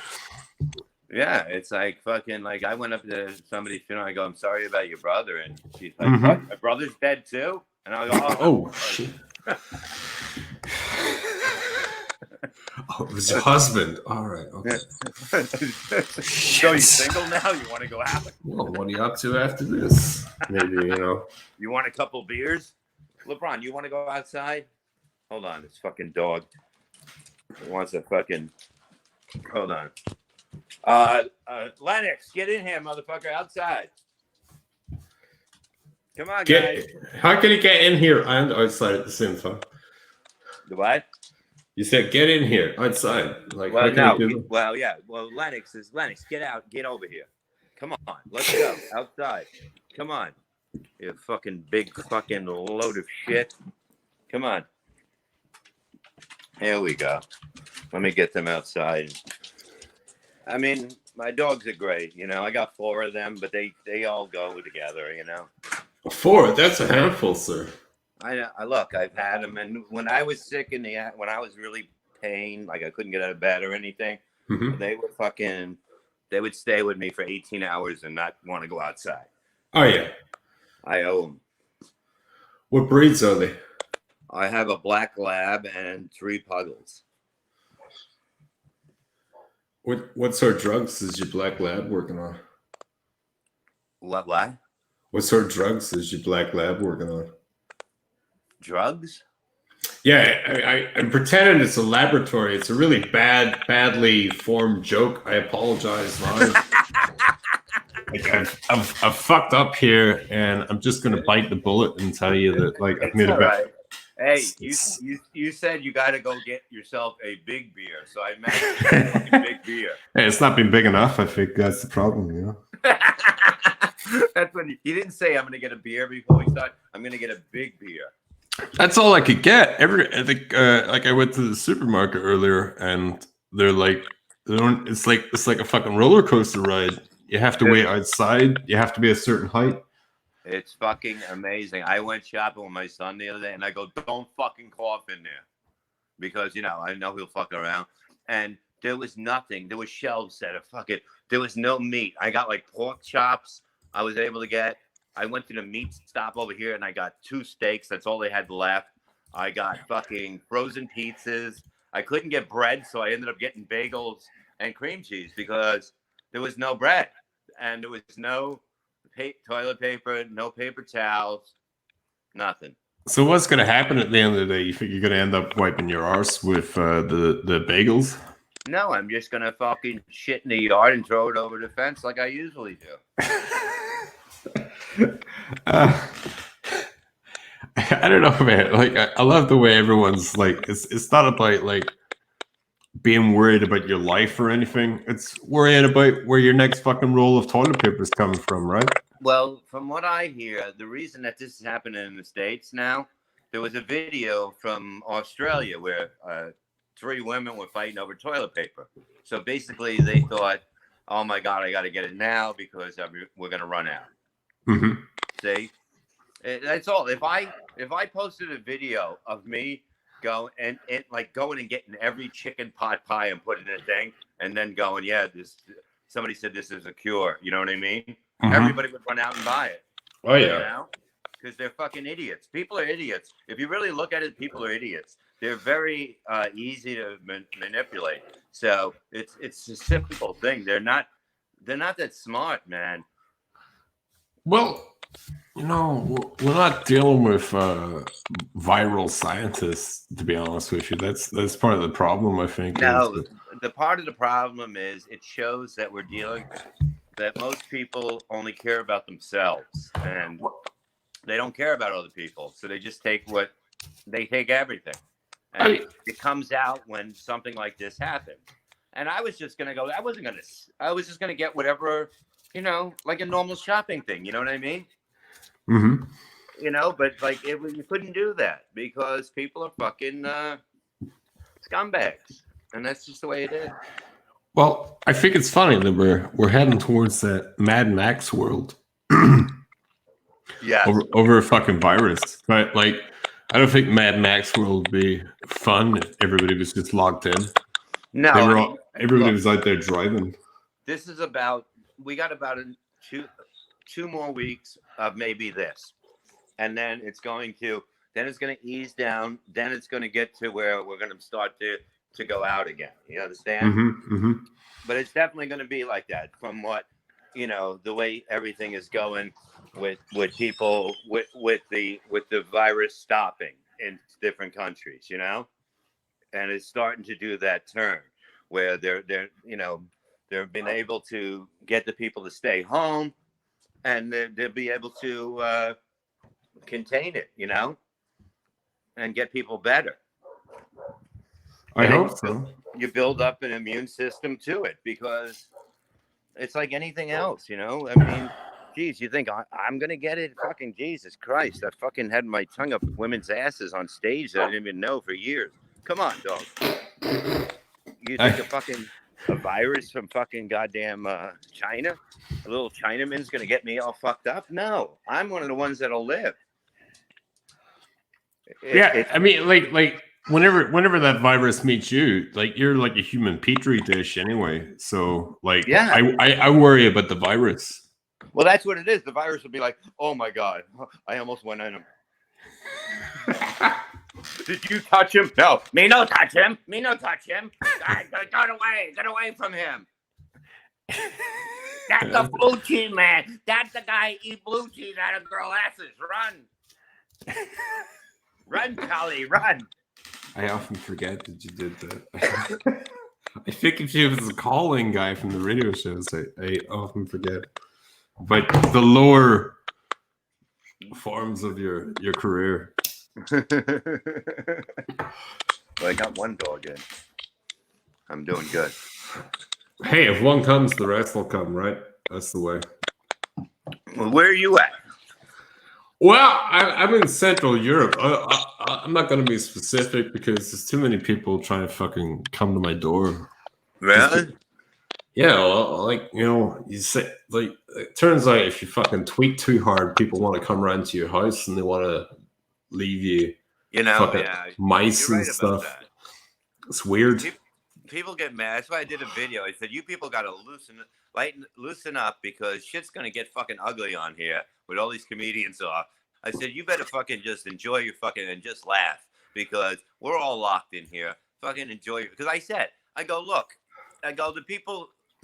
Yeah, it's like fucking, like I went up to somebody's funeral, I go, I'm sorry about your brother, and she's like, what? My brother's dead too? And I go, oh shit. Oh, it was your husband. All right, okay. So you single now? You want to go out? Well, what are you up to after this? Maybe, You want a couple beers? LeBron, you want to go outside? Hold on, this fucking dog. He wants a fucking... Hold on. Lennox, get in here, motherfucker, outside. Come on, guys. How can he get in here and outside at the same time? The what? You said get in here, outside. Like, well, no. Well, yeah. Well, Lennox, get out. Get over here. Come on. Let's go. Outside. Come on. You fucking big fucking load of shit. Come on. Here we go. Let me get them outside. I mean, my dogs are great. I got 4 of them, but they all go together, 4? That's a handful, sir. I look, I've had them, and when I was sick when I was really pain, like I couldn't get out of bed or anything, they would stay with me for 18 hours and not want to go outside. Oh yeah, I owe them. What breeds are they? I have a black lab and 3 puggles. What sort of drugs is your black lab working on? What? What sort of drugs is your black lab working on? Drugs? Yeah, I'm pretending it's a laboratory. It's a really badly formed joke. I apologize, Ron. Like I've fucked up here, and I'm just gonna bite the bullet and tell you that I've made a bet. Hey, you said you got to go get yourself a big beer, so I imagine a big beer. Hey, it's not been big enough. I think that's the problem, That's when he didn't say I'm going to get a beer before we start. I'm going to get a big beer. That's all I could get. I think I went to the supermarket earlier, and they're like, it's like a fucking roller coaster ride. You have to wait outside. You have to be a certain height. It's fucking amazing. I went shopping with my son the other day, and I go, don't fucking cough in there. Because, I know he'll fuck around. And there was nothing. There was shelves set of fucking, there was no meat. I got pork chops I was able to get. I went to the meat stop over here, and I got 2 steaks. That's all they had left. I got fucking frozen pizzas. I couldn't get bread, so I ended up getting bagels and cream cheese because there was no bread. And there was no toilet paper, no paper towels, nothing. So what's going to happen at the end of the day? You think you're going to end up wiping your arse with the bagels? No, I'm just going to fucking shit in the yard and throw it over the fence like I usually do. I don't know, man. I love the way everyone's it's not about being worried about your life or anything. It's worrying about where your next fucking roll of toilet paper is coming from, right? Well, from what I hear, the reason that this is happening in the States now, there was a video from Australia where 3 women were fighting over toilet paper. So basically they thought, oh my God, I got to get it now because we're going to run out. Mm-hmm. See, that's all. If I posted a video of me going and getting every chicken pot pie and putting in a thing and then going, yeah, somebody said this is a cure. You know what I mean? Mm-hmm. Everybody would run out and buy it. Oh yeah. because they're fucking idiots. People are idiots. If you really look at it, people are idiots. They're very easy to manipulate. So it's a simple thing. They're not that smart, man. Well, we're not dealing with viral scientists, to be honest with you. That's part of the problem, I think. No, the part of the problem is it shows that we're dealing that most people only care about themselves, and they don't care about other people. So they just take everything, and it comes out when something like this happens. And I was just gonna go. I was just gonna get whatever, like a normal shopping thing. You know what I mean? Mm-hmm. But like you couldn't do that because people are fucking scumbags, and that's just the way it is. Well, I think it's funny that we're heading towards that Mad Max world. Yeah. Over a fucking virus, but like, I don't think Mad Max world would be fun if everybody was just locked in. No, everybody was out there driving. This is we got about two more weeks of maybe this, and then it's going to ease down. Then it's going to get to where we're going to start to go out again. You understand? Mm-hmm, mm-hmm. But it's definitely going to be like that from what the way everything is going with people with the virus stopping in different countries, and it's starting to do that turn where they've been able to get the people to stay home, and they'll be able to contain it, and get people better. I hope so. You build up an immune system to it because it's like anything else, I mean, geez, you think I'm going to get it? Fucking Jesus Christ. I fucking had my tongue up women's asses on stage that I didn't even know for years. Come on, dog. You think a virus from fucking goddamn China, a little Chinaman's going to get me all fucked up? No, I'm one of the ones that'll live. I mean, like whenever that virus meets you, like you're like a human petri dish anyway. So like, yeah, I worry about the virus. Well, that's what it is. The virus will be like, oh my God, I almost went on him. Did you touch him? No, me no touch him. Me no touch him. Get away from him. That's the blue cheese man. That's the guy eat blue cheese out of girl asses. Run. Run, Charlie, run. I often forget that you did that. I think if you was a calling guy from the radio shows, I often forget. But the lower forms of your career. Well, I got one dog in. I'm doing good. Hey, if one comes, the rest will come, right? That's the way. Well, where are you at? Well, I'm in Central Europe. I'm not going to be specific because there's too many people trying to fucking come to my door. Really? Yeah, well, like, you say, like, it turns out if you fucking tweet too hard, people want to come around to your house and they want to leave you, mice and stuff. It's weird. People get mad. That's why I did a video. I said, you people got to loosen up because shit's going to get fucking ugly on here with all these comedians off. I said, you better fucking just enjoy your fucking and just laugh because we're all locked in here. Fucking enjoy it. Because I go, look, the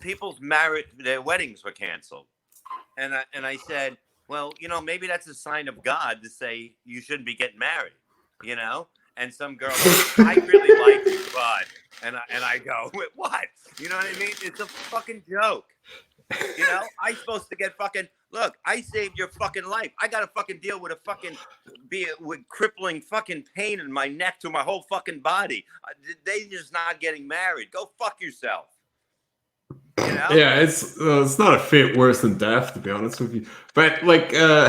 people's marriage, their weddings were canceled. And I said, well, maybe that's a sign of God to say you shouldn't be getting married, And some girl goes, I really like you, bud. And I go, what? You know what I mean? It's a fucking joke. I'm supposed to get fucking, look, I saved your fucking life. I got to fucking deal with with crippling fucking pain in my neck to my whole fucking body. They just not getting married. Go fuck yourself. Yeah, it's not a fate worse than death, to be honest with you. But like, no,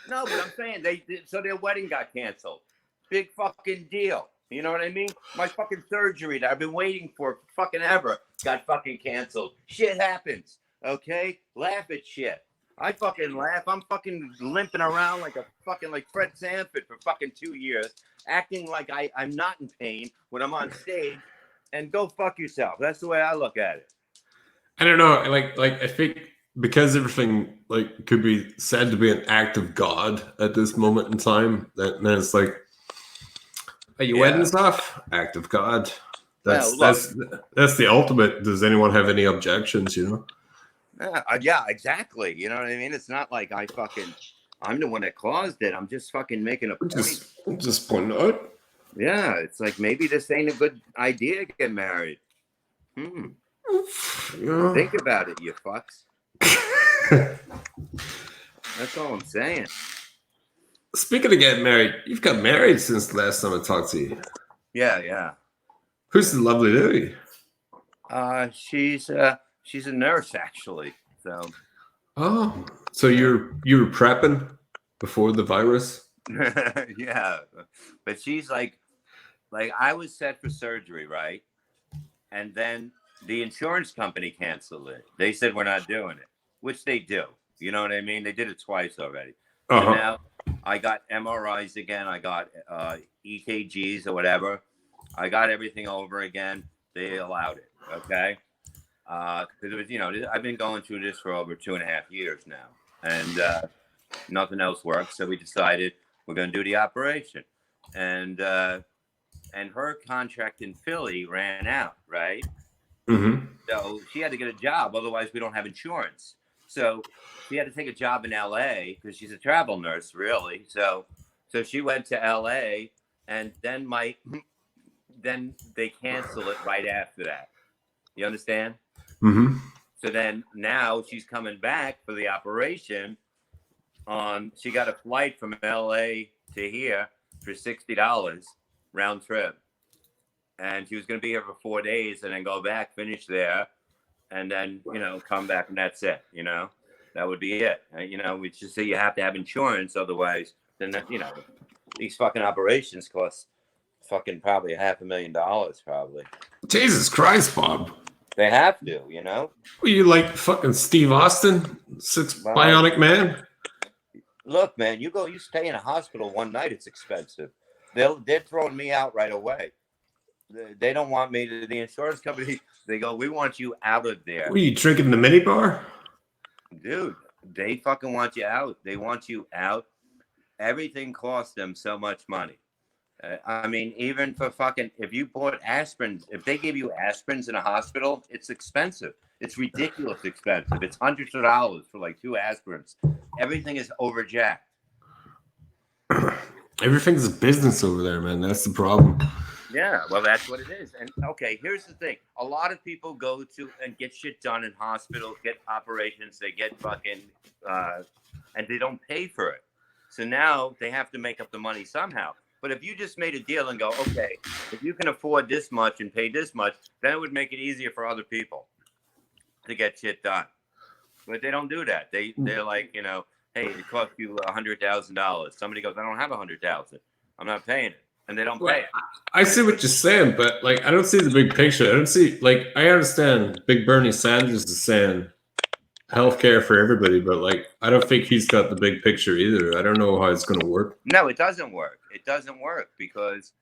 but I'm saying so their wedding got canceled. Big fucking deal. You know what I mean? My fucking surgery that I've been waiting for fucking ever got fucking canceled. Shit happens. Okay? Laugh at shit. I fucking laugh. I'm fucking limping around like Fred Sanford for fucking 2 years, acting like I'm not in pain when I'm on stage. And go fuck yourself. That's the way I look at it. I don't know. Like I think because everything like could be said to be an act of God at this moment in time. Then it's like, are your Yeah. weddings off? Act of God. Well, That's look. that's the ultimate. Does anyone have any objections? You know. Yeah, exactly. You know what I mean? It's not like I'm the one that caused it. I'm just fucking making a point. Just pointing out. Yeah, it's like maybe this ain't a good idea to get married. Yeah. Think about it, you fucks. That's all I'm saying. Speaking of getting married, you've got married since the last time I talked to you. Yeah. Who's the lovely lady? She's a nurse actually. So Oh, so you were prepping before the virus? yeah, but she's like I was set for surgery, right? And then the insurance company canceled it. They said we're not doing it, which they do. You know what I mean? They did it twice already. So now I got MRIs again. I got EKGs or whatever. I got everything over again. They allowed it. Okay. Because it was, I've been going through this for over 2.5 years now, and nothing else worked. So we decided we're going to do the operation, and her contract in Philly ran out, right? Mm-hmm. So she had to get a job, otherwise we don't have insurance. So she had to take a job in LA because she's a travel nurse, really. So she went to LA, and then then they cancel it right after that. You understand? Mm-hmm. So then now she's coming back for the operation. She got a flight from LA to here for $60 round trip. And she was going to be here for 4 days and then go back, finish there, and then, come back, and that's it. That would be it. We just say you have to have insurance. Otherwise, then, these fucking operations cost fucking probably $500,000, probably. Jesus Christ, Bob. They have to, Were you like fucking Steve Austin, bionic man? Look, man, you stay in a hospital one night, it's expensive. They're throwing me out right away. They don't want me to. The insurance company, they go, we want you out of there. Were you drinking the mini bar? Dude, they fucking want you out. They want you out. Everything costs them so much money. I mean, even for fucking, if you bought aspirins, if they give you aspirins in a hospital, it's expensive. It's ridiculous expensive. It's hundreds of dollars for like 2 aspirins. Everything is overjacked. Everything's a business over there, man. That's the problem. Yeah, well, that's what it is. And okay, here's the thing. A lot of people go to and get shit done in hospitals, get operations, they get fucking, and they don't pay for it. So now they have to make up the money somehow. But if you just made a deal and go, okay, if you can afford this much and pay this much, then it would make it easier for other people to get shit done. But they don't do that. They're like, hey, it cost you $100,000. Somebody goes, I don't have $100,000. I'm not paying it. And they don't pay it. I see what you're saying, but like I don't see the big picture. I don't see I understand Big Bernie Sanders is saying healthcare for everybody, but like I don't think he's got the big picture either. I don't know how it's gonna work. No, it doesn't work. It doesn't work because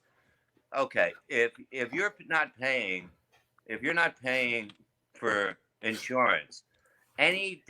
okay, if you're not paying for insurance, any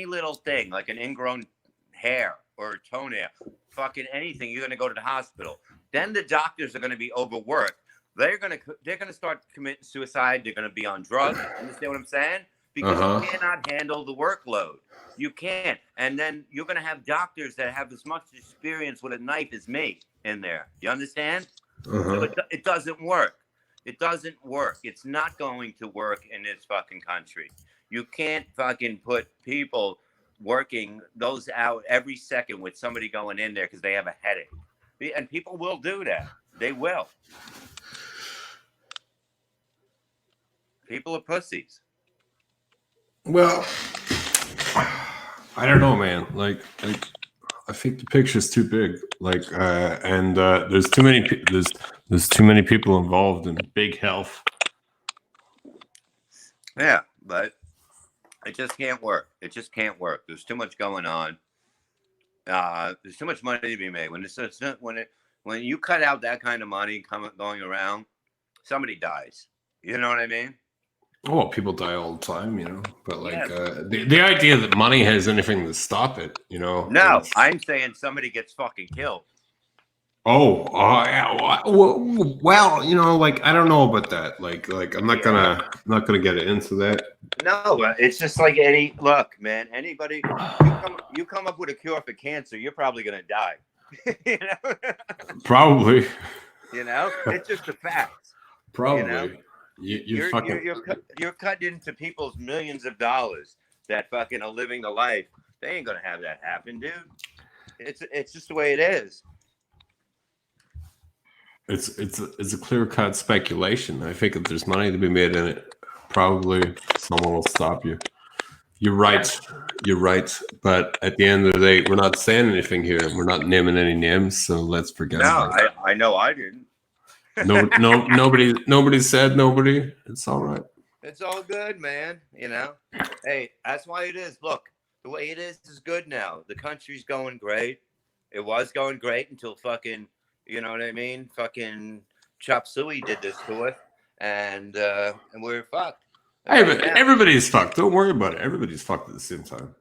little thing like an ingrown hair or a toenail, fucking anything, you're gonna go to the hospital. Then the doctors are gonna be overworked. They're gonna start committing suicide. They're gonna be on drugs. Understand what I'm saying? Because you cannot handle the workload. You can't. And then you're gonna have doctors that have as much experience with a knife as me in there. You understand? So it doesn't work. It doesn't work. It's not going to work in this fucking country. You can't fucking put people working those out every second with somebody going in there because they have a headache. And people will do that. They will. People are pussies. Well, I don't know, man. Like I think the picture's too big. And there's too many. There's too many people involved in big health. Yeah, but it just can't work. It just can't work. There's too much going on. There's too much money to be made. When you cut out that kind of money going around, somebody dies. You know what I mean? Oh, people die all the time, you know. But like Yeah. the idea that money has anything to stop it, you know, No, is I'm saying somebody gets fucking killed. yeah. Well, you know, like I don't know about that. Like Yeah. I'm not gonna get into that. No, it's just like any look, man. Anybody, you come up with a cure for cancer, you're probably gonna die. you know, Probably, it's just a fact. You know, probably. You fucking you're cut into people's millions of dollars that fucking are living the life. They ain't gonna have that happen, dude. It's just the way it is. it's a clear cut speculation. I think if there's money to be made in it, probably someone will stop you. You're Yeah. right. You're right. But at the end of the day, we're not saying anything here. We're not naming any names, so let's forget No, about it. I know I didn't. Nobody said nobody. It's all right. It's all good, man. Hey, that's why it is. Look, the way it is good now. The country's going great. It was going great until fucking, you know what I mean? Fucking Chop Suey did this to us, and we're fucked. And Hey, right but now, everybody's fucked. Don't worry about it. Everybody's fucked at the same time.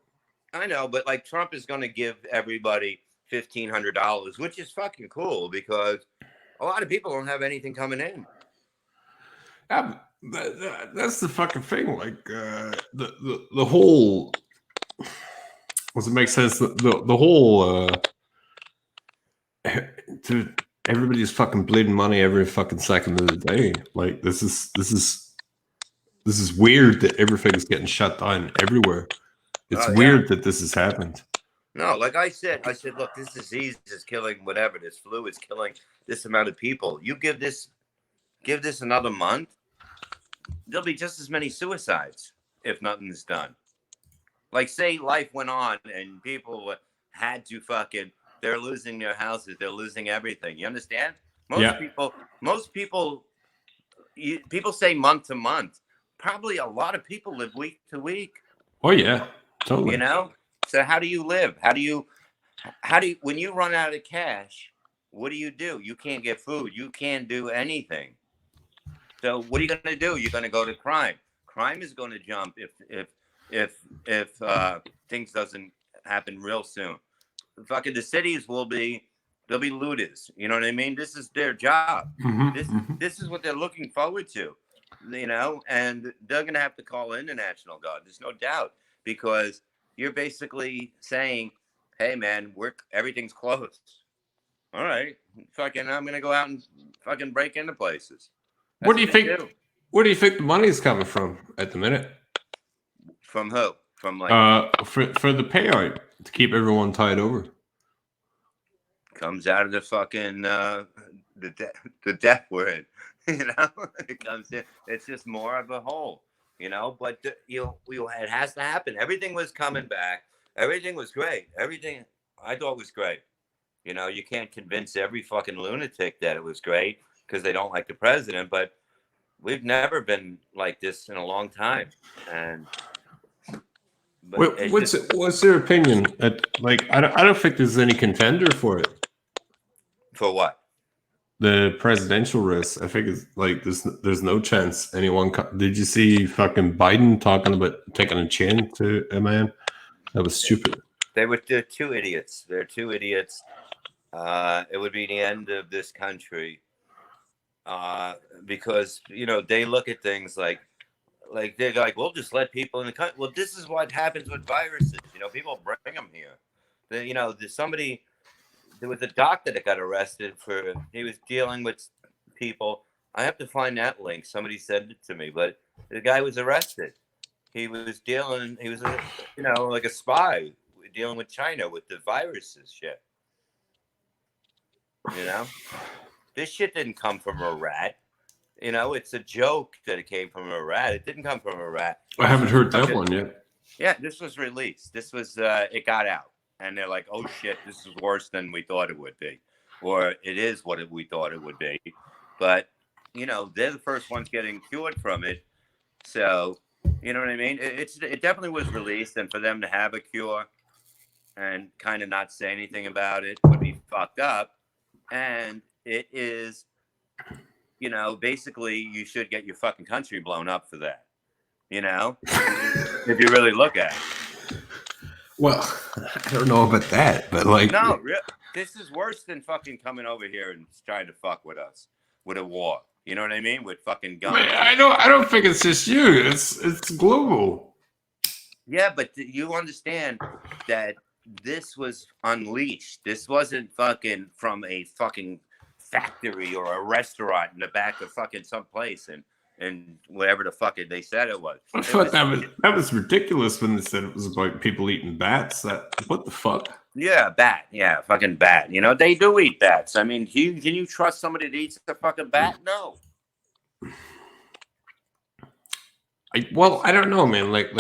I know, but like Trump is going to give everybody $1,500, which is fucking cool because a lot of people don't have anything coming in. Yeah, that's the fucking thing. Like the whole. Does it make sense? The whole. Dude, everybody's fucking bleeding money every fucking second of the day. Like this is weird that everything's getting shut down everywhere. It's Oh yeah. weird that this has happened. No, like I said, look, this disease is killing whatever. This flu is killing this amount of people. You give this another month, there'll be just as many suicides if nothing's done. Like, say life went on and people had to fucking, they're losing their houses, they're losing everything. You understand? Yeah. Most people, people say month to month. Probably a lot of people live week to week. Oh yeah. You Totally. know. So how do you live? How do you when you run out of cash? What do? You can't get food. You can't do anything. So what are you going to do? You're going to go to crime. Crime is going to jump if things doesn't happen real soon. Fucking the cities they'll be looters. You know what I mean? This is their job. This is what they're looking forward to. And they're going to have to call in the National Guard. There's no doubt because you're basically saying, "Hey, man, everything's closed. All right, fucking, I'm going to go out and fucking break into places." Where do you think? Where do you think the money's coming from at the minute? From who? From like for the payout to keep everyone tied over. Comes out of the fucking the death word. It comes in. It's just more of a hole. But it has to happen. Everything was coming back. Everything was great. Everything I thought was great. You can't convince every fucking lunatic that it was great because they don't like the president, but we've never been like this in a long time. And what's their opinion? I don't think there's any contender for it. For what? The presidential race. I think it's like there's no chance anyone. Did you see fucking Biden talking about taking a chain to a man? That was stupid. They're two idiots. They're two idiots. It would be the end of this country. Because they look at things like they're like, we'll just let people in the country. Well, this is what happens with viruses. People bring them here. There was a doctor that got arrested he was dealing with people. I have to find that link. Somebody sent it to me, but the guy was arrested. He was like a spy dealing with China with the viruses shit. This shit didn't come from a rat. It's a joke that it came from a rat. It didn't come from a rat. I haven't heard that one yet. Yeah, this was released. This was it got out. And they're like, oh, shit, this is worse than we thought it would be. Or it is what we thought it would be. But, they're the first ones getting cured from it. So, you know what I mean? It definitely was released. And for them to have a cure and kind of not say anything about it would be fucked up. And it is, basically you should get your fucking country blown up for that. You know, if you really look at it. Well, I don't know about that, but like, No, this is worse than fucking coming over here and trying to fuck with us with a war. You know what I mean? With fucking guns. I don't think it's just you. It's global. Yeah, but you understand that this was unleashed. This wasn't fucking from a fucking factory or a restaurant in the back of fucking some place and whatever the fuck they said it was. I thought that was ridiculous when they said it was about people eating bats. What the fuck? Yeah, bat. Yeah, fucking bat. You know, they do eat bats. I mean, can you trust somebody that eats a fucking bat? No. I don't know, man. Like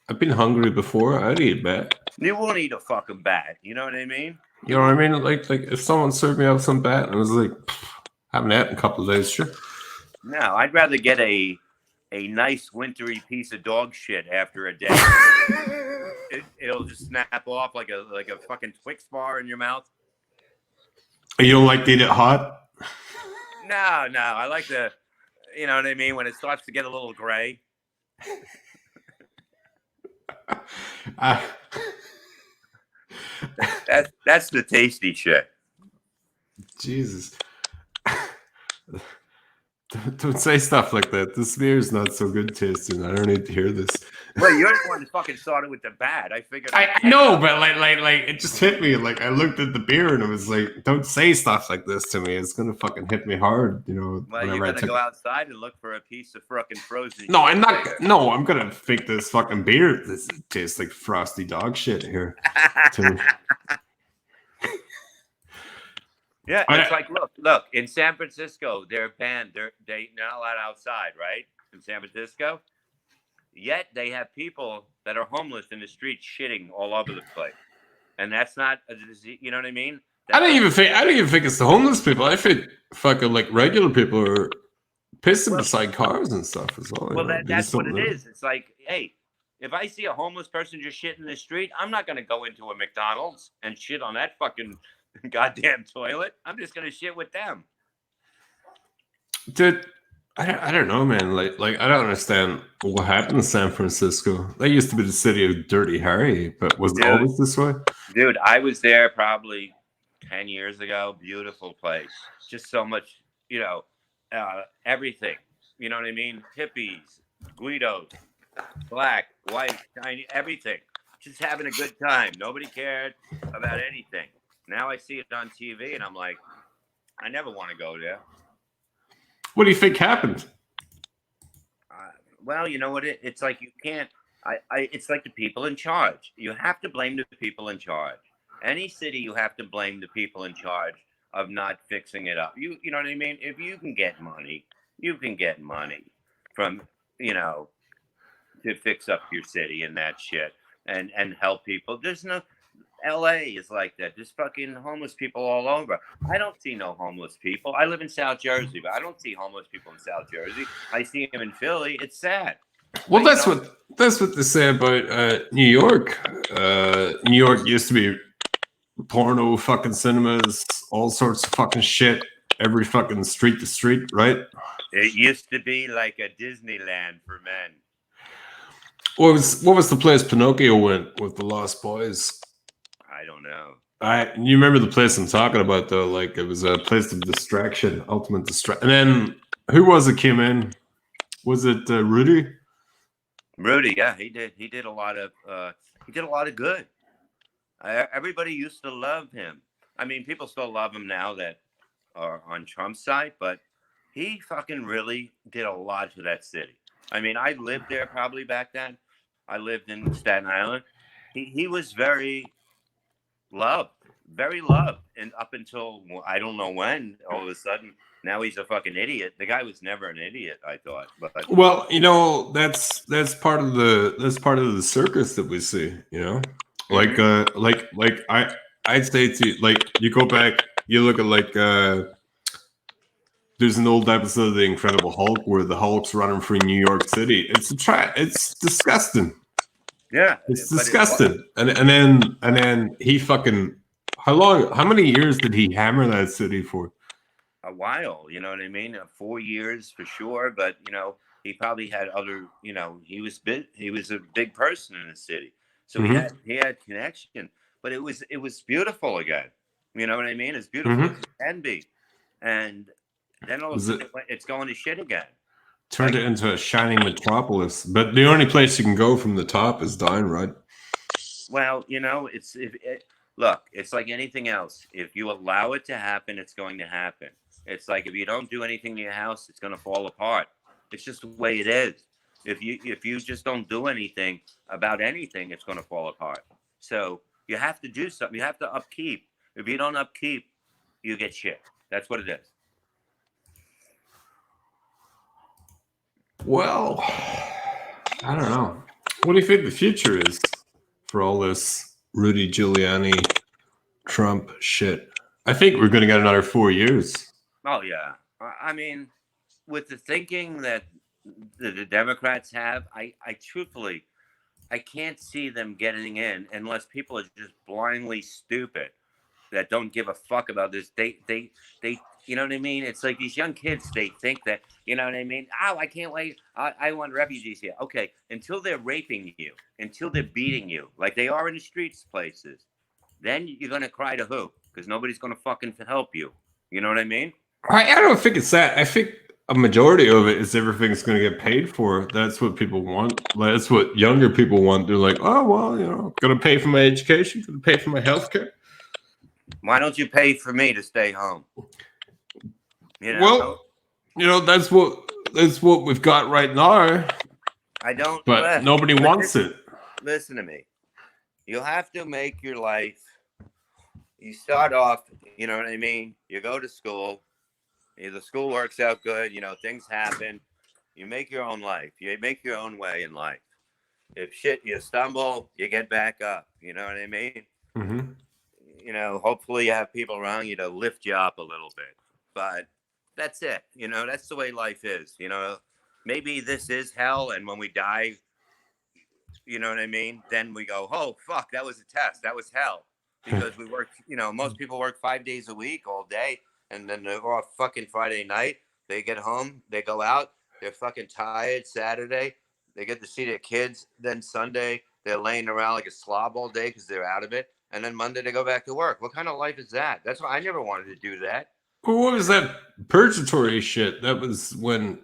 I've been hungry before. I'd eat a bat. You won't eat a fucking bat. You know what I mean? You know what I mean? Like if someone served me up some bat and I was like, haven't had it in a couple of days, sure. No, I'd rather get a nice wintry piece of dog shit after a day. It'll just snap off like a fucking Twix bar in your mouth. You don't like to eat it hot? No. I like the, you know what I mean, when it starts to get a little gray. That's the tasty shit. Jesus. Don't say stuff like that. This beer is not so good tasting. I don't need to hear this. Well, you're the one that fucking started with the bat. I figured. I know, but like it just hit me. Like I looked at the beer and it was like, don't say stuff like this to me. It's gonna fucking hit me hard, you know. Well, you're gonna go outside and look for a piece of fucking frozen. No, I'm not. No, I'm gonna fake this fucking beer. This tastes like frosty dog shit here. Yeah, it's like look in San Francisco, they're banned. They're not allowed outside, right? In San Francisco, yet they have people that are homeless in the streets shitting all over the place, and that's not a disease. You know what I mean? I don't even think it's the homeless people. I think fucking like regular people are pissing beside cars and stuff as well. Well, that's what it is. It's like, hey, if I see a homeless person just shitting in the street, I'm not gonna go into a McDonald's and shit on that fucking goddamn toilet. I'm just gonna shit with them. Dude, I don't know, man. Like I don't understand what happened in San Francisco. That used to be the city of Dirty Harry, but was it always this way? Dude, I was there probably 10 years ago. Beautiful place. Just so much, you know, everything. You know what I mean? Hippies, Guidos, black, white, shiny, everything. Just having a good time. Nobody cared about anything. Now I see it on TV and I'm like, I never want to go there. What do you think happened? Well, you know what? It's like you can't. It's like the people in charge. You have to blame the people in charge. Any city, you have to blame the people in charge of not fixing it up. You know what I mean? If you can get money, you can get money from, you know, to fix up your city and that shit and help people. There's no. LA is like that. There's fucking homeless people all over. I don't see no homeless people. I live in South Jersey, but I don't see homeless people in South Jersey. I see them in Philly. It's sad. Well, that's what they say about New York. New York used to be porno fucking cinemas, all sorts of fucking shit, every fucking street to street, right? It used to be like a Disneyland for men. What was the place Pinocchio went with the Lost Boys? I don't know. You remember the place I'm talking about though? Like it was a place of distraction, ultimate distraction. And then who was it came in? Was it Rudy? Rudy, yeah, he did. He did a lot of good. Everybody used to love him. I mean, people still love him now that are on Trump's side, but he fucking really did a lot for that city. I mean, I lived there probably back then. I lived in Staten Island. He was very loved, and up until I don't know when, all of a sudden now he's a fucking idiot. The guy was never an idiot, I thought. But well, you know, that's part of the circus that we see. You know, like I'd say to you, like you go back, you look at like there's an old episode of The Incredible Hulk where the Hulk's running through New York City. It's disgusting. Yeah, it's disgusting. And then he fucking how many years did he hammer that city for? A while, you know what I mean? 4 years for sure, but you know, He probably had other, he was big. He was a big person in the city, so Mm-hmm. he had connection. But it was beautiful again. You know what I mean? As beautiful Mm-hmm. as it can be, and then all of a Was it sudden it's going to shit again. turned it into a shining metropolis? But the only place you can go from the top is down, right? Well, look, it's like anything else. If you allow it to happen, it's going to happen. It's like if you don't do anything to your house, it's going to fall apart. It's just the way it is. If you just don't do anything about anything, it's going to fall apart. So you have to do something. You have to upkeep. If you don't upkeep, you get shit. That's what it is. Well, I don't know. What do you think the future is for all this Rudy Giuliani, Trump shit? I think we're going to get another 4 years. Oh yeah. I mean, with the thinking that the Democrats have, I truthfully, I can't see them getting in unless people are just blindly stupid that don't give a fuck about this. They, you know what I mean? It's like these young kids. They think that, you know what I mean? Oh, I can't wait. I want refugees here. Okay, until they're raping you, until they're beating you, like they are in the streets places, then you're gonna cry to who? Because nobody's gonna fucking help you. You know what I mean? I don't think it's that. I think a majority of it is everything's going to get paid for. That's what people want. That's what younger people want. They're like, oh, well, going to pay for my education, going to pay for my healthcare. Why don't you pay for me to stay home? Well, that's what we've got right now. I don't. But nobody wants it. Listen to me. You'll have to make your life. You start off, you know what I mean? You go to school. The school works out good. Things happen. You make your own life. You make your own way in life. If you stumble, you get back up. You know what I mean? Mm-hmm. Hopefully you have people around you to lift you up a little bit. But that's it. That's the way life is. Maybe this is hell. And when we die, you know what I mean? Then we go, oh, fuck, that was a test. That was hell. Because we work, most people work 5 days a week all day. And then they're off fucking Friday night. They get home. They go out. They're fucking tired Saturday. They get to see their kids. Then Sunday, they're laying around like a slob all day because they're out of it. And then Monday, they go back to work. What kind of life is that? That's why I never wanted to do that. Well, what was that purgatory shit? That was when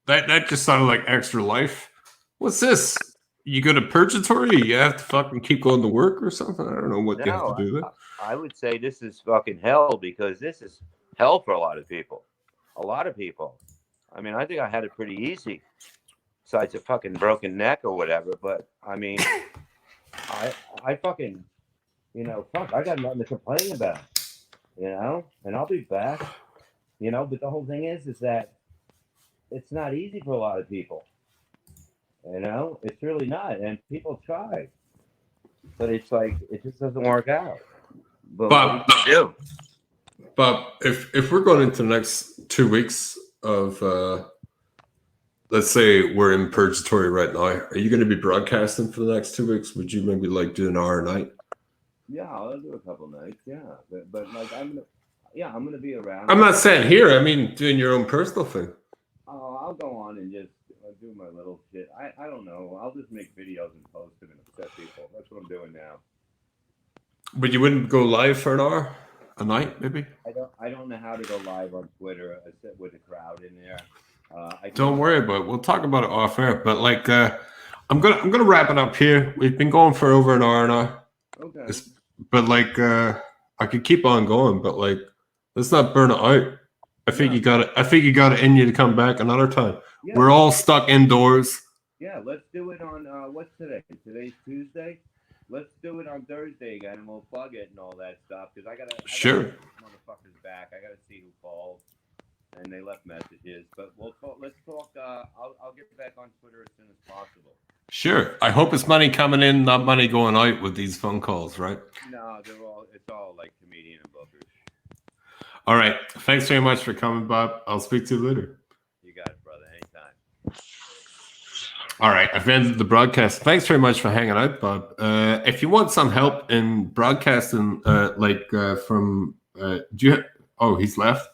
that just sounded like extra life. What's this? You go to purgatory? You have to fucking keep going to work or something? I don't know what you have to do there. I would say this is fucking hell because this is hell for a lot of people. A lot of people. I mean, I think I had it pretty easy. Besides a fucking broken neck or whatever. But, I mean, I fucking, fuck, I got nothing to complain about. And I'll be back. But the whole thing is that it's not easy for a lot of people. It's really not. And people try. But it's like, it just doesn't work out. But what do you do? But if we're going into the next 2 weeks of, let's say we're in purgatory right now, are you going to be broadcasting for the next 2 weeks? Would you maybe do an hour a night? Yeah, I'll do a couple nights. Yeah, but I'm gonna be around. I'm not saying here. I mean, doing your own personal thing. Oh, I'll go on and just do my little shit. I don't know. I'll just make videos and post them and upset people. That's what I'm doing now. But you wouldn't go live for an hour a night, maybe? I don't know how to go live on Twitter. I sit with a crowd in there. Don't worry about it. We'll talk about it off air. But I'm gonna wrap it up here. We've been going for over an hour now. Okay. But I could keep on going. But let's not burn it out. I think you got it. I think you got it in you to come back another time. Yeah. We're all stuck indoors. Yeah, let's do it on what's today? Today's Tuesday. Let's do it on Thursday again, and we'll plug it and all that stuff. Because I gotta get motherfuckers back. I gotta see who calls, and they left messages. But we'll talk. Let's talk. I'll get back on Twitter as soon as possible. Sure. I hope it's money coming in, not money going out with these phone calls, right? No, it's all like comedian and bookers. All right. Thanks very much for coming, Bob. I'll speak to you later. You got it, brother. Anytime. All right. I've ended the broadcast. Thanks very much for hanging out, Bob. If you want some help in broadcasting, from, he's left.